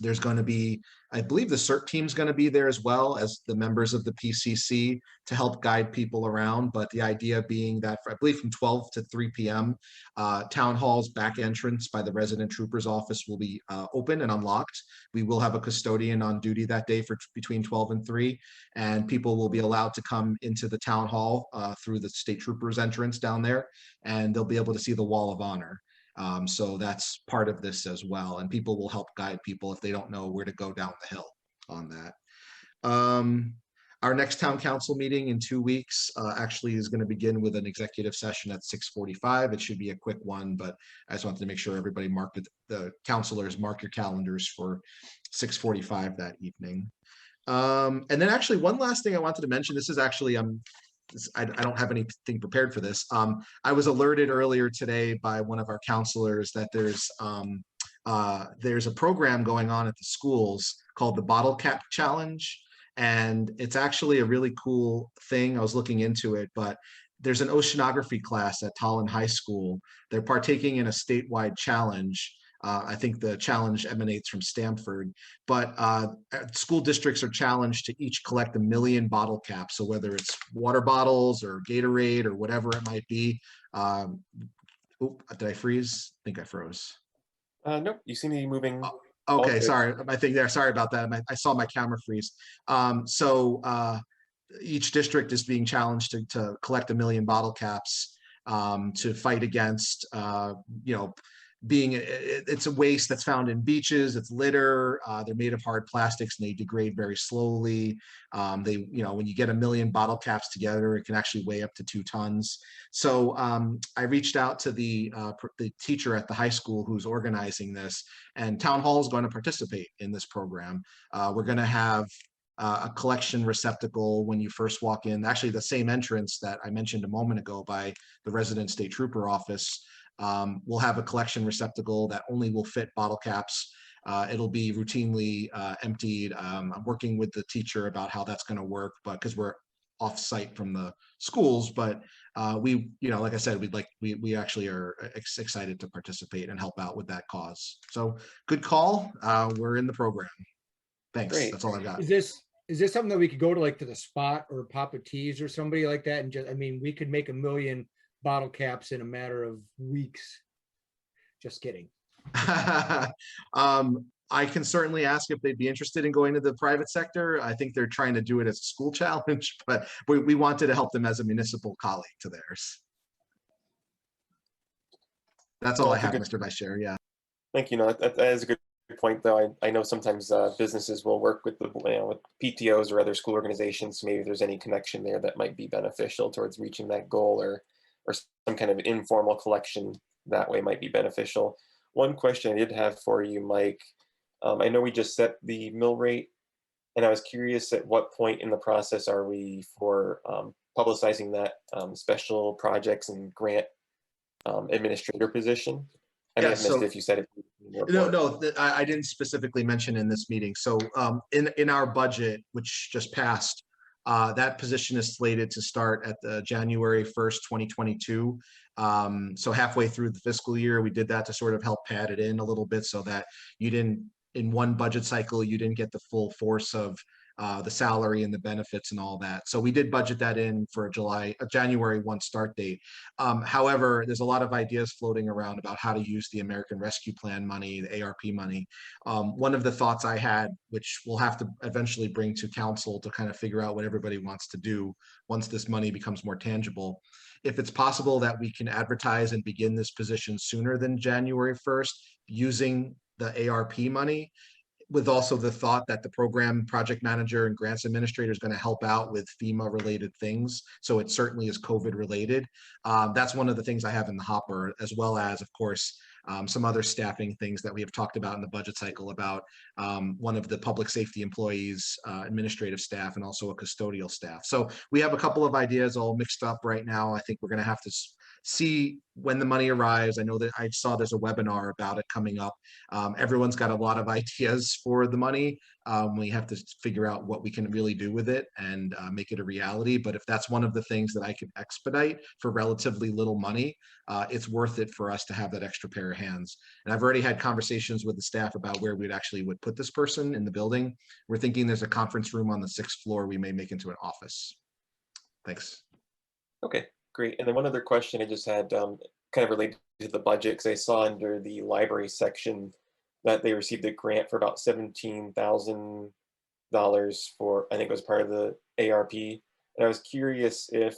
There's going to be, I believe the CERT team is going to be there as well as the members of the PCC to help guide people around. But the idea being that I believe from 12 to 3 p.m., Town Hall's back entrance by the resident trooper's office will be open and unlocked. We will have a custodian on duty that day for between 12 and 3, and people will be allowed to come into the Town Hall through the state trooper's entrance down there, and they'll be able to see the Wall of Honor. So that's part of this as well. And people will help guide people if they don't know where to go down the hill on that. Our next town council meeting in 2 weeks actually is going to begin with an executive session at 6:45. It should be a quick one, but I just wanted to make sure everybody marked it, the councilors mark your calendars for 6:45 that evening. And then actually one last thing I wanted to mention, this is actually, I don't have anything prepared for this. I was alerted earlier today by one of our counselors that there's a program going on at the schools called the Bottle Cap Challenge. And it's actually a really cool thing. I was looking into it, but there's an oceanography class at Tolland High School. They're partaking in a statewide challenge. I think the challenge emanates from Stanford, but school districts are challenged to each collect 1 million bottle caps. So whether it's water bottles or Gatorade or whatever it might be. Did I freeze? I think I froze. Nope, you seem to be moving. Okay, good. sorry, I think there, sorry about that. I saw my camera freeze. Each district is being challenged to collect 1 million bottle caps to fight against, it's a waste that's found in beaches, it's litter, they're made of hard plastics and they degrade very slowly. When you get 1 million bottle caps together, it can actually weigh up to 2 tons. So I reached out to the teacher at the high school who's organizing this, and Town Hall is going to participate in this program. We're going to have a collection receptacle when you first walk in, actually the same entrance that I mentioned a moment ago by the resident state trooper office. We'll have a collection receptacle that only will fit bottle caps. It'll be routinely emptied. I'm working with the teacher about how that's going to work, but because we're off site from the schools, but like I said, we actually are excited to participate and help out with that cause. So good call. We're in the program. Thanks. Great. That's all I've got. Is this something that we could go to, like, to the Spot or Papa Tees or somebody like that? And just, we could make 1 million bottle caps in a matter of weeks. Just kidding. I can certainly ask if they'd be interested in going to the private sector. I think they're trying to do it as a school challenge, but we wanted to help them as a municipal colleague to theirs. That's all Well, I that's a have, good- Mr. Vice Chair. Yeah. Thank you. No, that is a good point, though. I know sometimes businesses will work with with PTOs or other school organizations. Maybe there's any connection there that might be beneficial towards reaching that goal, or some kind of informal collection that way might be beneficial. One question I did have for you, Mike. I know we just set the mill rate, and I was curious at what point in the process are we for publicizing that special projects and grant administrator position? I may have missed it if you said it. No, I didn't specifically mention in this meeting. So in our budget, which just passed, that position is slated to start at the January 1st, 2022. So halfway through the fiscal year, we did that to sort of help pad it in a little bit so that you didn't, in one budget cycle, you didn't get the full force of the salary and the benefits and all that. So we did budget that in for January 1 start date. However, there's a lot of ideas floating around about how to use the American Rescue Plan money, the ARP money. One of the thoughts I had, which we'll have to eventually bring to council to kind of figure out what everybody wants to do once this money becomes more tangible. If it's possible that we can advertise and begin this position sooner than January 1st using the ARP money, with also the thought that the program project manager and grants administrator is going to help out with FEMA related things. So it certainly is COVID related. That's one of the things I have in the hopper, as well as, of course, some other staffing things that we have talked about in the budget cycle about one of the public safety employees, administrative staff, and also a custodial staff. So we have a couple of ideas all mixed up right now. I think we're going to have to see when the money arrives. I know that I saw there's a webinar about it coming up. Everyone's got a lot of ideas for the money. We have to figure out what we can really do with it and make it a reality. But if that's one of the things that I could expedite for relatively little money, it's worth it for us to have that extra pair of hands. And I've already had conversations with the staff about where we'd actually would put this person in the building. We're thinking there's a conference room on the 6th floor we may make into an office. Thanks. Okay, great. And then one other question I just had kind of related to the budget, because I saw under the library section that they received a grant for about $17,000 for, I think it was part of the ARP. And I was curious if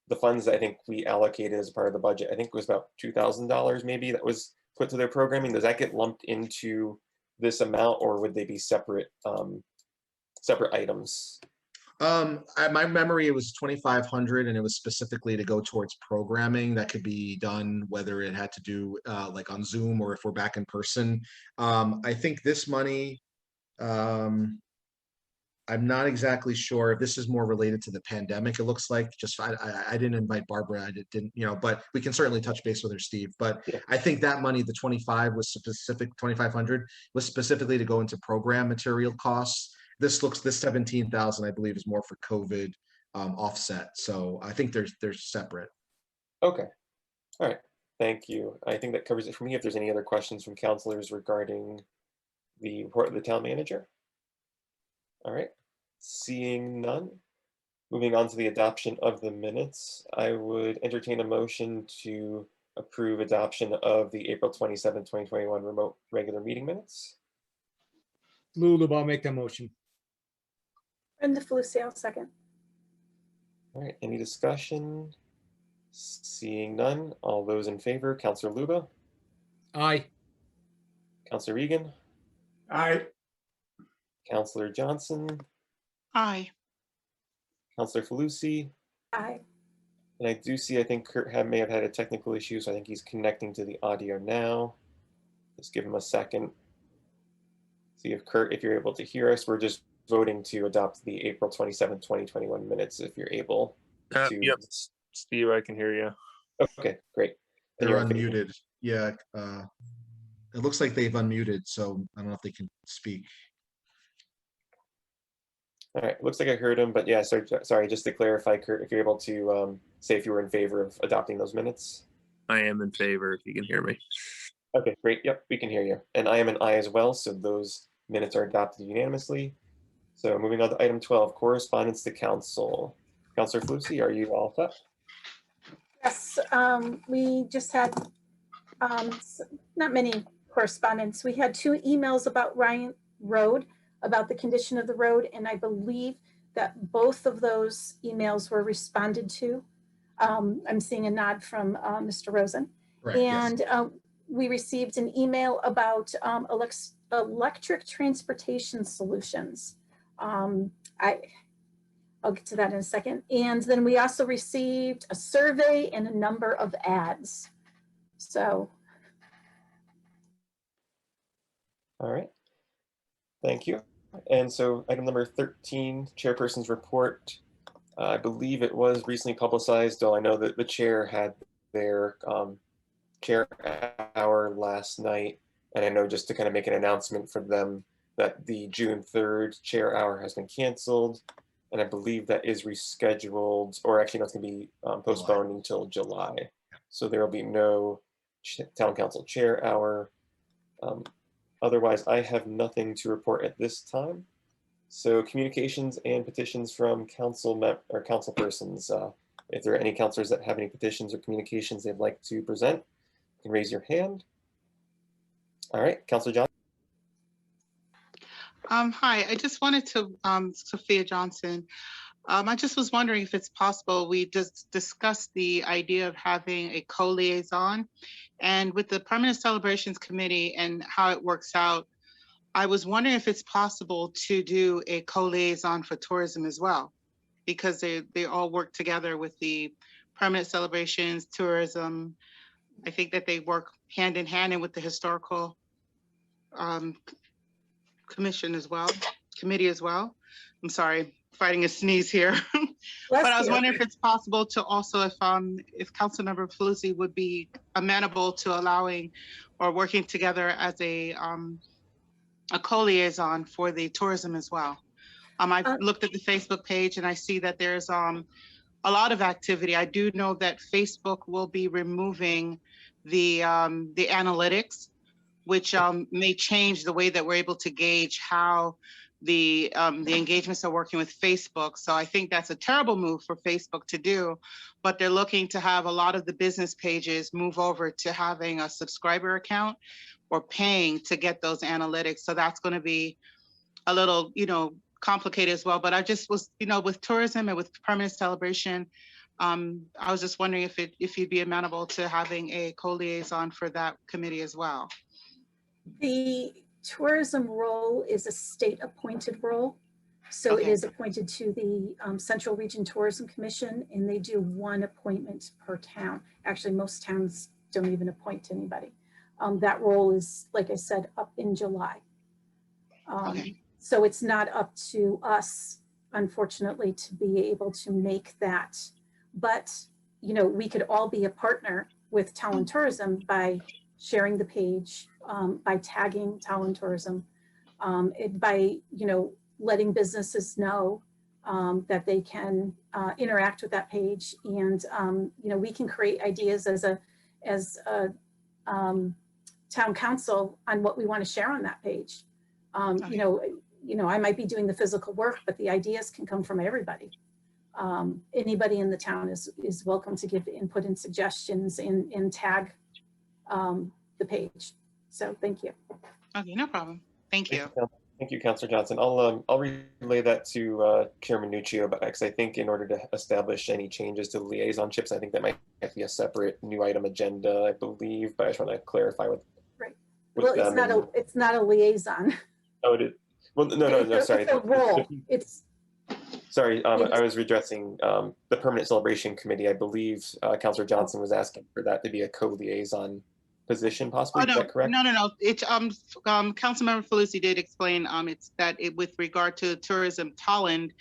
the funds that I think we allocated as part of the budget, I think it was about $2,000 maybe that was put to their programming. Does that get lumped into this amount, or would they be separate separate items? My memory, it was 2,500 and it was specifically to go towards programming that could be done, whether it had to do like on Zoom or if we're back in person. I think this money, I'm not exactly sure if this is more related to the pandemic. It looks like just I didn't invite Barbara. I didn't, but we can certainly touch base with her, Steve. But Yeah. I think that money, the 25 was specific, 2,500 was specifically to go into program material costs. This 17,000, I believe, is more for COVID offset. So I think they're separate. Okay. All right. Thank you. I think that covers it for me. If there's any other questions from counselors regarding the report of the town manager. All right. Seeing none. Moving on to the adoption of the minutes, I would entertain a motion to approve adoption of the April 27, 2021 remote regular meeting minutes. Lulu, I'll make that motion. Brenda Felicio, second. All right. Any discussion? Seeing none. All those in favor, Counselor Luba, Aye. Counselor Regan, Aye. Counselor Johnson, Aye. Counselor Falusi, Aye. and I do see, I think Kurt may have had a technical issue, so I think he's connecting to the audio now. Let's give him a second. See if Kurt, if you're able to hear us. We're just voting to adopt the April 27, 2021 minutes, if you're able to. Yep, Steve, I can hear you. Okay, great. And They're you're okay. unmuted. Yeah. It looks like they've unmuted, so I don't know if they can speak. All right, looks like I heard him, but yeah, sorry, just to clarify, Kurt, if you're able to say if you were in favor of adopting those minutes. I am in favor if you can hear me. Okay, great. Yep, we can hear you. And I am an aye as well, so those minutes are adopted unanimously. So moving on to item 12, correspondence to council. Counselor Falusi, are you all set? Yes, we just had not many correspondence. We had 2 emails about Ryan Road, about the condition of the road, and I believe that both of those emails were responded to. I'm seeing a nod from Mr. Rosen. Correct, yes. And we received an email about electric transportation solutions. I'll get to that in a second. And then we also received a survey and a number of ads. So. All right. Thank you. And so item number 13, chairperson's report. I believe it was recently publicized, though I know that the chair had their chair hour last night. And I know, just to kind of make an announcement for them, that the June 3rd chair hour has been canceled. And I believe that is rescheduled, or actually no, it's going to be postponed until July. So there will be no town council chair hour. Otherwise, I have nothing to report at this time. So communications and petitions from council persons. If there are any councilors that have any petitions or communications they'd like to present, you can raise your hand. All right, Councilor Johnson. Hi, I just wanted to, Sophia Johnson. I just was wondering if it's possible we just discussed the idea of having a co-liaison, and with the Permanent Celebrations Committee and how it works out, I was wondering if it's possible to do a co-liaison for tourism as well, because they all work together with the Permanent Celebrations, tourism. I think that they work hand in hand, and with the historical committee as well. I'm sorry, fighting a sneeze here. But I was wondering if it's possible to also, if Councilmember Falusi would be amenable to allowing or working together as a co-liaison for the tourism as well. I've looked at the Facebook page and I see that there's a lot of activity. I do know that Facebook will be removing the analytics, which may change the way that we're able to gauge how the engagements are working with Facebook. So I think that's a terrible move for Facebook to do, but they're looking to have a lot of the business pages move over to having a subscriber account or paying to get those analytics. So that's going to be a little, complicated as well. But I just was, with tourism and with Permanent Celebration, I was just wondering if you'd be amenable to having a co-liaison for that committee as well. The tourism role is a state appointed role. So it Okay. is appointed to the Central Region Tourism Commission, and they do one appointment per town. Actually, most towns don't even appoint anybody. That role is, like I said, up in July. Okay. So it's not up to us, unfortunately, to be able to make that. But, you know, we could all be a partner with Tallinn Tourism by sharing the page, by tagging Tallinn Tourism, by, you know, letting businesses know that they can interact with that page. And, you know, we can create ideas as a town council on what we want to share on that page. You know, I might be doing the physical work, but the ideas can come from everybody. Anybody in the town is welcome to give input and suggestions and tag the page. So thank you. Okay, no problem. Thank you. Thank you, Councillor Johnson. I'll relay that to Chairman Nuccio, but because I think in order to establish any changes to the liaisonships, I think that might be a separate new item agenda, I believe, but I just want to clarify with. Right. with Well, them. it's not a liaison. Oh, it is. Well, no, sorry. It's a role. Sorry, It I is- was redressing the Permanent Celebration Committee. I believe Councillor Johnson was asking for that to be a co-liaison position, possibly. Oh, Is no, that correct? no. It's, Councilmember Falusi did explain, it's that with regard to Tourism Tallinn,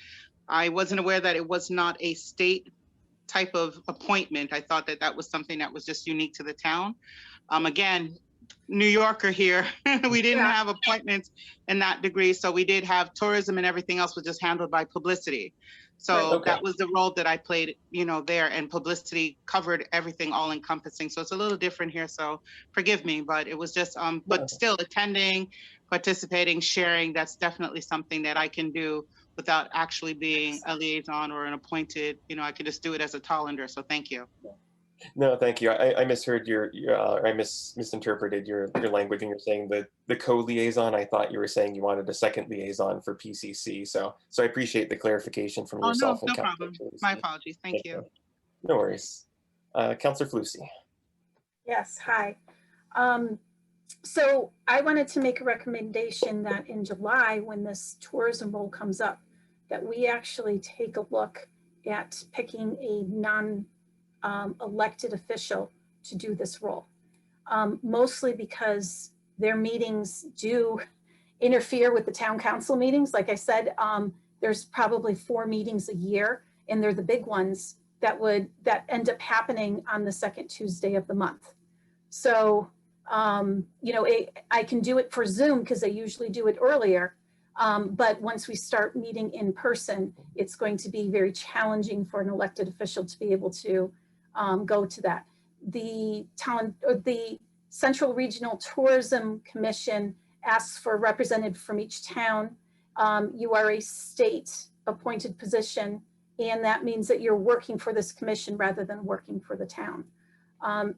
I wasn't aware that it was not a state type of appointment. I thought that that was something that was just unique to the town. Again, New Yorker here, we didn't Yeah. have appointments in that degree. So we did have tourism, and everything else was just handled by publicity. So Right, okay. that was the role that I played, you know, there, and publicity covered everything, all encompassing. So it's a little different here. So forgive me, but it was just, No. but still attending, participating, sharing, that's definitely something that I can do without actually being a liaison or an appointed, you know, I could just do it as a Tollander. So thank you. No, thank you. I misheard your I misinterpreted your language when you're saying the co-liaison. I thought you were saying you wanted a second liaison for PCC. So I appreciate the clarification from Oh, no, yourself and no Councillor problem. Falusi. My apologies. Thank you. No worries. Councillor Falusi. Yes, hi. So I wanted to make a recommendation that in July, when this tourism role comes up, that we actually take a look at picking a non-elected official to do this role. Mostly because their meetings do interfere with the town council meetings. Like I said, there's probably 4 meetings a year, and they're the big ones that end up happening on the second Tuesday of the month. So, you know, I can do it for Zoom because I usually do it earlier. But once we start meeting in person, it's going to be very challenging for an elected official to be able to go to that. The Central Regional Tourism Commission asks for a representative from each town. You are a state appointed position, and that means that you're working for this commission rather than working for the town.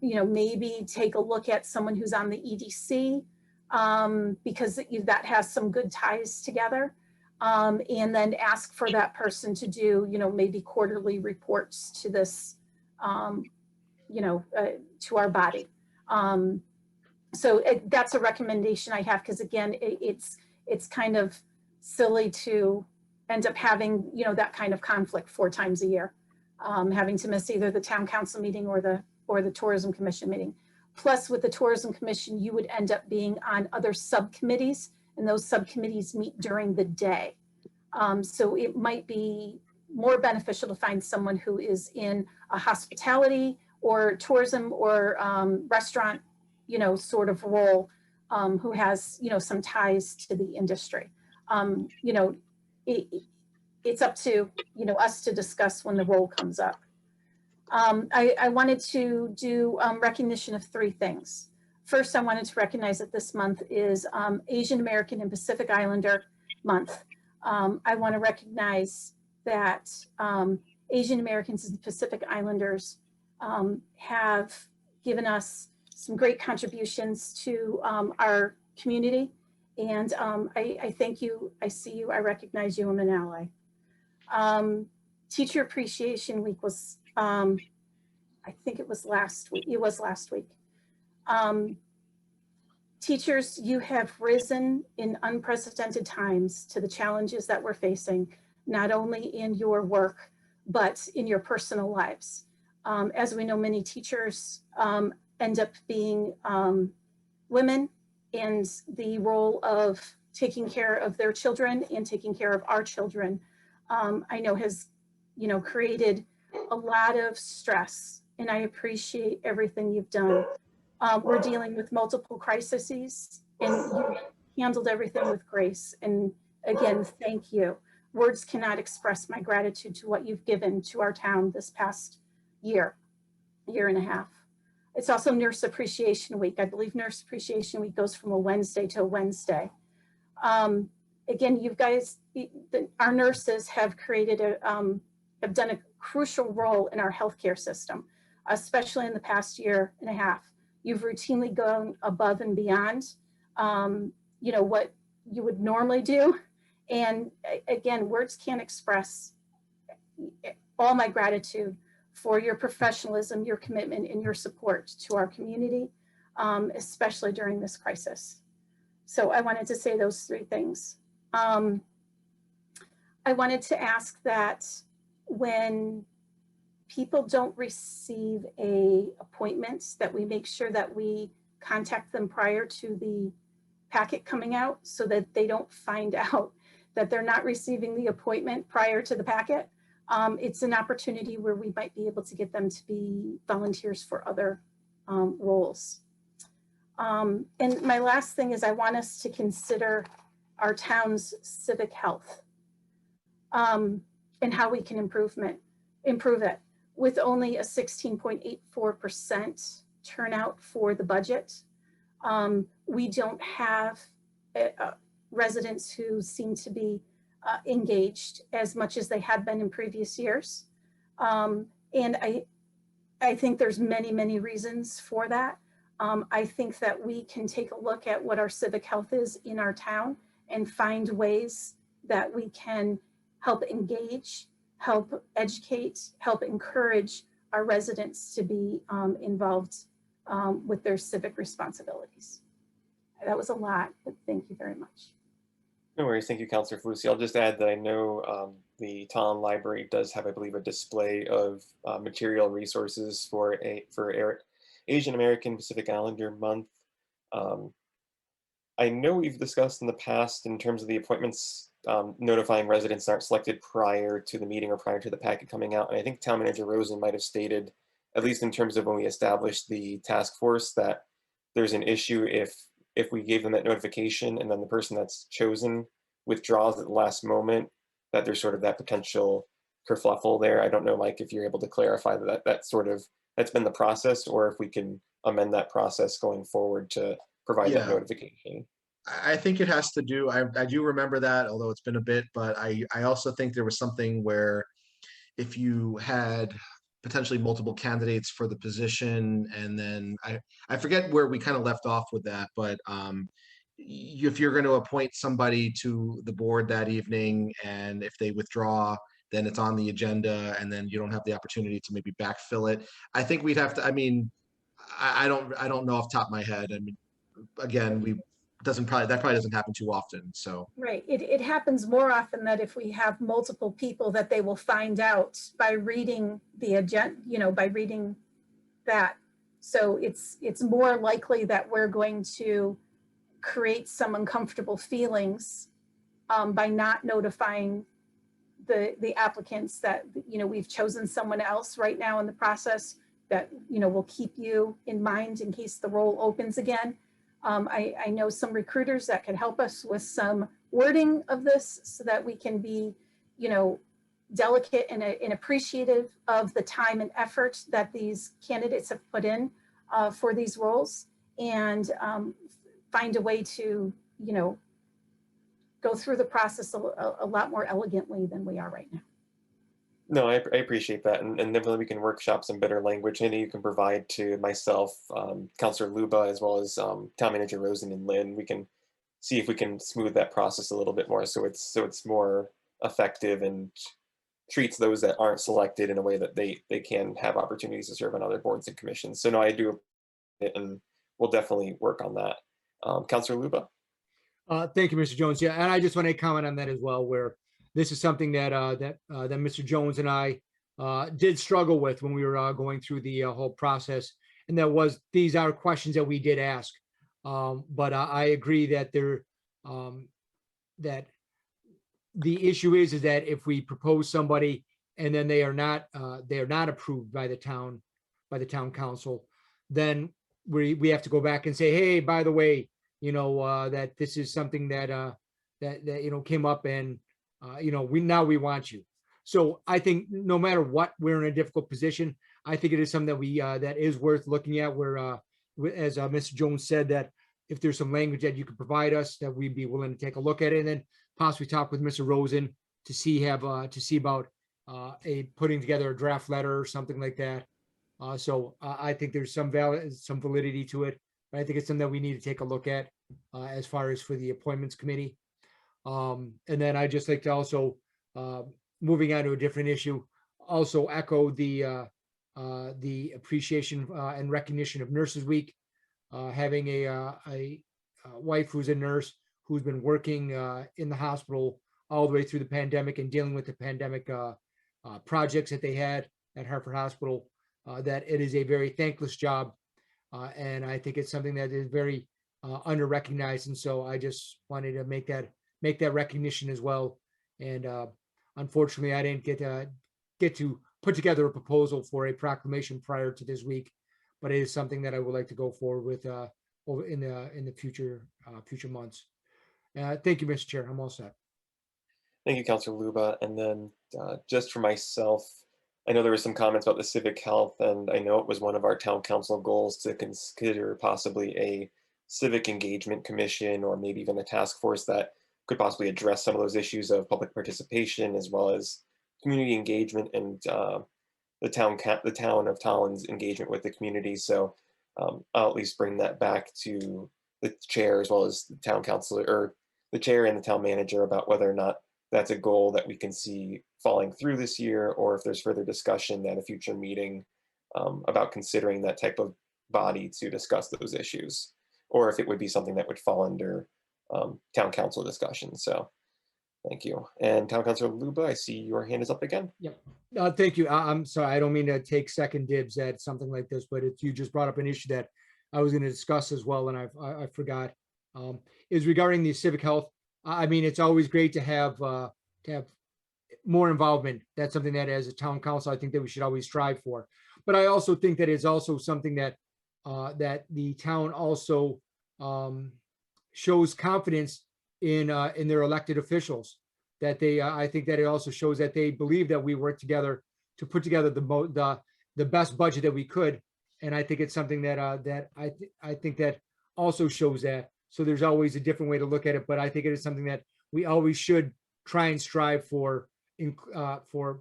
You know, maybe take a look at someone who's on the EDC, because that has some good ties together. And then ask for that person to do, you know, maybe quarterly reports to this, you know, to our body. So that's a recommendation I have, because again, it's kind of silly to end up having, you know, that kind of conflict 4 times a year, having to miss either the town council meeting or the tourism commission meeting. Plus, with the tourism commission, you would end up being on other subcommittees, and those subcommittees meet during the day. So it might be more beneficial to find someone who is in a hospitality or tourism or restaurant, you know, sort of role, who has, you know, some ties to the industry. You know, it's up to, you know, us to discuss when the role comes up. I wanted to do recognition of 3 things. First, I wanted to recognize that this month is Asian American and Pacific Islander Month. I want to recognize that Asian Americans and Pacific Islanders have given us some great contributions to our community. And I thank you, I see you, I recognize you, I'm an ally. Teacher Appreciation Week was, I think it was last week. It was last week. Teachers, you have risen in unprecedented times to the challenges that we're facing, not only in your work, but in your personal lives. As we know, many teachers end up being women, and the role of taking care of their children and taking care of our children, I know has, created a lot of stress, and I appreciate everything you've done. We're dealing with multiple crises, and you handled everything with grace. And again, thank you. Words cannot express my gratitude to what you've given to our town this past year and a half. It's also Nurse Appreciation Week. I believe Nurse Appreciation Week goes from a Wednesday to a Wednesday. Again, you guys, our nurses have have done a crucial role in our healthcare system, especially in the past year and a half. You've routinely gone above and beyond, what you would normally do. And again, words can't express all my gratitude for your professionalism, your commitment, and your support to our community, especially during this crisis. So I wanted to say those three things. I wanted to ask that when people don't receive a appointment, that we make sure that we contact them prior to the packet coming out, so that they don't find out that they're not receiving the appointment prior to the packet. It's an opportunity where we might be able to get them to be volunteers for other roles. And my last thing is, I want us to consider our town's civic health and how we can improve it. With only a 16.84% turnout for the budget, we don't have residents who seem to be engaged as much as they have been in previous years. And I think there's many reasons for that. I think that we can take a look at what our civic health is in our town and find ways that we can help engage, help educate, help encourage our residents to be involved with their civic responsibilities. That was a lot, but thank you very much. No worries. Thank you, Councilor Fusi. I'll just add that I know the Talon Library does have, I believe, a display of material resources for Asian American Pacific Islander Month. I know we've discussed in the past in terms of the appointments, notifying residents that aren't selected prior to the meeting or prior to the packet coming out. And I think Town Manager Rosen might have stated, at least in terms of when we established the task force, that there's an issue if we gave them that notification and then the person that's chosen withdraws at the last moment, that there's sort of that potential kerfluffle there. I don't know, Mike, if you're able to clarify that that's been the process, or if we can amend that process going forward to provide that notification. I think it has to do, I do remember that, although it's been a bit, but I also think there was something where if you had potentially multiple candidates for the position, and then I forget where we kind of left off with that, but if you're going to appoint somebody to the board that evening, and if they withdraw, then it's on the agenda, and then you don't have the opportunity to maybe backfill it. I think we'd have to, I don't know off the top of my head. I mean, again, that probably doesn't happen too often. So right, it happens more often that if we have multiple people, that they will find out by reading the agenda, by reading that. So it's more likely that we're going to create some uncomfortable feelings by not notifying the applicants that we've chosen someone else right now in the process that will keep you in mind in case the role opens again. I know some recruiters that could help us with some wording of this so that we can be, delicate and appreciative of the time and effort that these candidates have put in for these roles, and find a way to, go through the process a lot more elegantly than we are right now. No, I appreciate that, and definitely we can workshop some better language. Maybe you can provide to myself, Councilor Luba, as well as Town Manager Rosen and Lynn. We can see if we can smooth that process a little bit more, so it's more effective and treats those that aren't selected in a way that they can have opportunities to serve on other boards and commissions. So no, I do, and we'll definitely work on that. Counselor Luba? Thank you, Mr. Jones. Yeah, and I just want to comment on that as well, where this is something that that Mr. Jones and I did struggle with when we were going through the whole process, and these are questions that we did ask. But I agree that that the issue is that if we propose somebody and then they are not approved by the town council, then we have to go back and say, hey, by the way, that this is something that came up, and we want you. So I think no matter what, we're in a difficult position. I think it is something that that is worth looking at, where as Mr. Jones said, that if there's some language that you could provide us, that we'd be willing to take a look at it, and then possibly talk with Mr. Rosen to see about putting together a draft letter or something like that. So I think there's some validity to it. But I think it's something that we need to take a look at as far as for the appointments committee. And then I just like to also, moving on to a different issue, also echo the appreciation and recognition of Nurses Week. Having a wife who's a nurse who's been working in the hospital all the way through the pandemic and dealing with the pandemic projects that they had at Hartford Hospital, that it is a very thankless job. And I think it's something that is very under-recognized. And so I just wanted to make that recognition as well. And unfortunately, I didn't get to put together a proposal for a proclamation prior to this week, but it is something that I would like to go forward with over in the future months. Thank you, Mr. Chair. I'm all set. Thank you, Counselor Luba. And then just for myself, I know there were some comments about the civic health, and I know it was one of our town council goals to consider possibly a civic engagement commission, or maybe even a task force that could possibly address some of those issues of public participation as well as community engagement and the town of Tolland's engagement with the community. So I'll at least bring that back to the chair as well as the town councilor, or the chair and the town manager, about whether or not that's a goal that we can see falling through this year, or if there's further discussion at a future meeting about considering that type of body to discuss those issues, or if it would be something that would fall under town council discussion. So thank you. And Town Councilor Luba, I see your hand is up again. Thank you. I'm sorry, I don't mean to take second dibs at something like this, but you just brought up an issue that I was going to discuss as well, and I forgot. Is regarding the civic health. I mean, it's always great to have more involvement. That's something that, as a town council, I think that we should always strive for. But I also think that it's also something that that the town also shows confidence in their elected officials. That they, I think that it also shows that they believe that we work together to put together the best budget that we could. And I think it's something that that I think that also shows that. So there's always a different way to look at it, but I think it is something that we always should try and strive for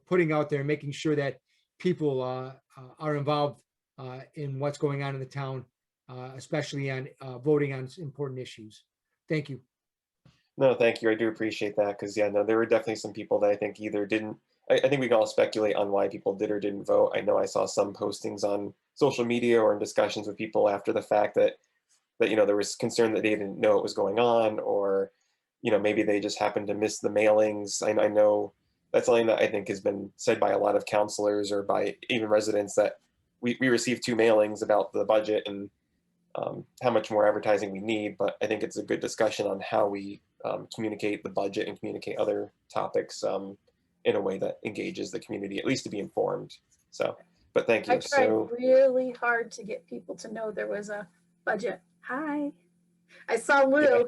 putting out there and making sure that people are involved in what's going on in the town, especially on voting on important issues. Thank you. No, thank you. I do appreciate that, because yeah, no, there were definitely some people that I think either didn't. I think we can all speculate on why people did or didn't vote. I know I saw some postings on social media or in discussions with people after the fact that there was concern that they didn't know what was going on, or maybe they just happened to miss the mailings. I know that's something that I think has been said by a lot of counselors or by even residents, that we received 2 mailings about the budget and how much more advertising we need. But I think it's a good discussion on how we communicate the budget and communicate other topics in a way that engages the community, at least to be informed. So, but thank you. I tried really hard to get people to know there was a budget. Hi, I saw Lou.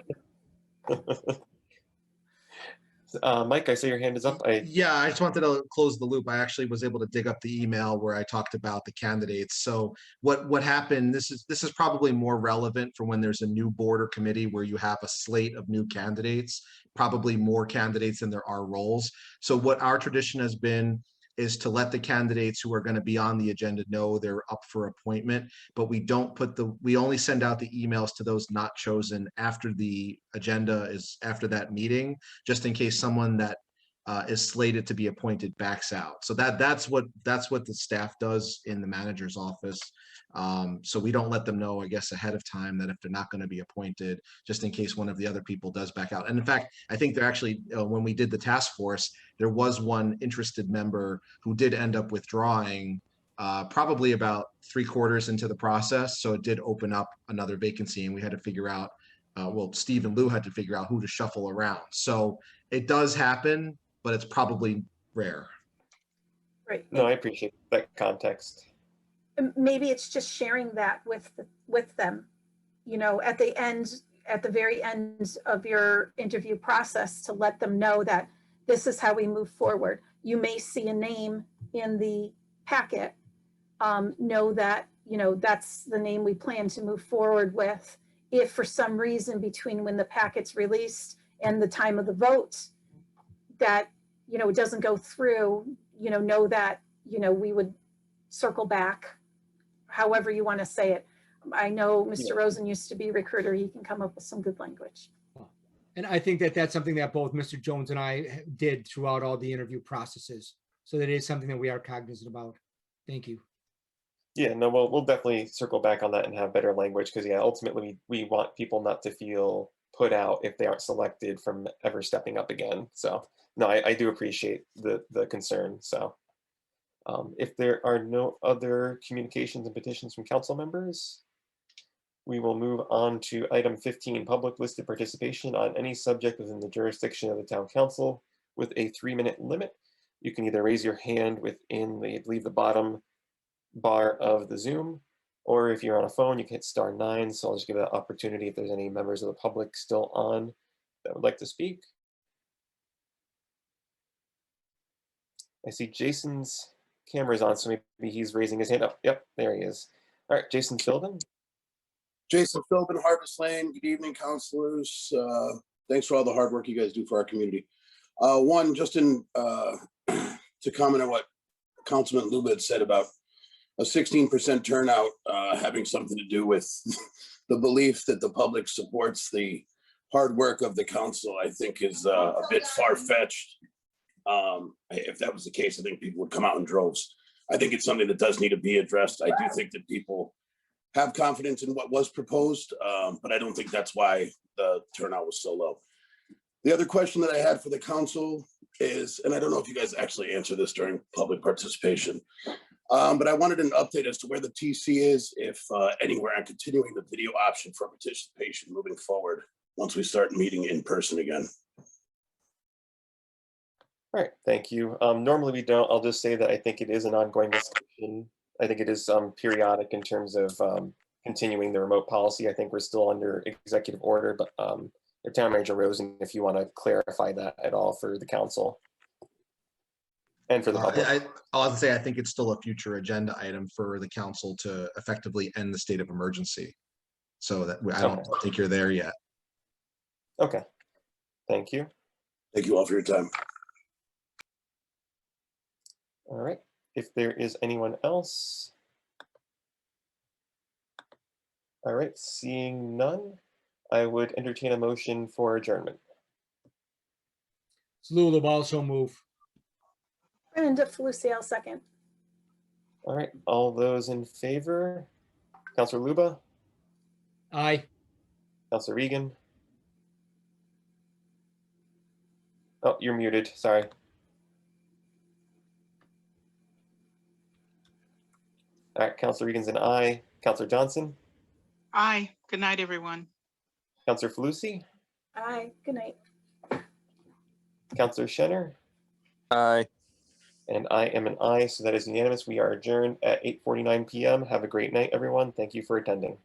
Mike, I see your hand is up. Yeah, I just wanted to close the loop. I actually was able to dig up the email where I talked about the candidates. So what happened, this is probably more relevant for when there's a new board or committee where you have a slate of new candidates, probably more candidates than there are roles. So what our tradition has been is to let the candidates who are going to be on the agenda know they're up for appointment, but we only send out the emails to those not chosen after the agenda is after that meeting, just in case someone that is slated to be appointed backs out. So that's what the staff does in the manager's office. So we don't let them know, I guess, ahead of time that if they're not going to be appointed, just in case one of the other people does back out. And in fact, I think they're actually, when we did the task force, there was one interested member who did end up withdrawing probably about 3/4 into the process. So it did open up another vacancy, and we had to figure out, well, Steve and Lou had to figure out who to shuffle around. So it does happen, but it's probably rare. Right. No, I appreciate that context. Maybe it's just sharing that with them, you know, at the very end of your interview process, to let them know that this is how we move forward. You may see a name in the packet, know that, you know, that's the name we plan to move forward with. If for some reason between when the packet's released and the time of the vote that, you know, it doesn't go through, you know that, you know, we would circle back, however you want to say it. I know Mr. Rosen used to be a recruiter. He can come up with some good language. And I think that that's something that both Mr. Jones and I did throughout all the interview processes. So that is something that we are cognizant about. Thank you. Yeah, no, we'll definitely circle back on that and have better language, because yeah, ultimately we want people not to feel put out if they aren't selected from ever stepping up again. So no, I do appreciate the concern. So if there are no other communications and petitions from council members, we will move on to item 15, public listed participation on any subject within the jurisdiction of the town council with a 3-minute limit. You can either raise your hand within the, I believe, the bottom bar of the Zoom, or if you're on a phone, you can hit *9. So I'll just give an opportunity if there's any members of the public still on that would like to speak. I see Jason's camera's on, so maybe he's raising his hand up. Yep, there he is. All right, Jason Philbin. Jason Philbin, Harvest Lane. Good evening, councilors. Thanks for all the hard work you guys do for our community. One, just to comment on what Councilman Lubitz said about a 16% turnout having something to do with the belief that the public supports the hard work of the council, I think is a bit far-fetched. If that was the case, I think people would come out in droves. I think it's something that does need to be addressed. I do think that people have confidence in what was proposed, but I don't think that's why the turnout was so low. The other question that I had for the council is, and I don't know if you guys actually answer this during public participation, but I wanted an update as to where the TC is, if anywhere, on continuing the video option for participation moving forward once we start meeting in person again. All right, thank you. Normally we don't. I'll just say that I think it is an ongoing discussion. I think it is periodic in terms of continuing the remote policy. I think we're still under executive order, but the Town Manager Rosen, if you want to clarify that at all for the council and for the public. I'll say I think it's still a future agenda item for the council to effectively end the state of emergency. So that I don't think you're there yet. Okay, thank you. Thank you all for your time. All right, if there is anyone else. All right, seeing none, I would entertain a motion for adjournment. It's Lou also move. Brenda Felicia, second. All right, all those in favor? Councilor Luba, Aye. Councilor Regan. Oh, you're muted, sorry. All right, Councilor Regan's an aye. Councilor Johnson, Aye. Good night, everyone. Councilor Falusi, Aye, good night. Councilor Schenner, Aye. and I am an aye, so that is unanimous. We are adjourned at 8:49 p.m. Have a great night, everyone. Thank you for attending.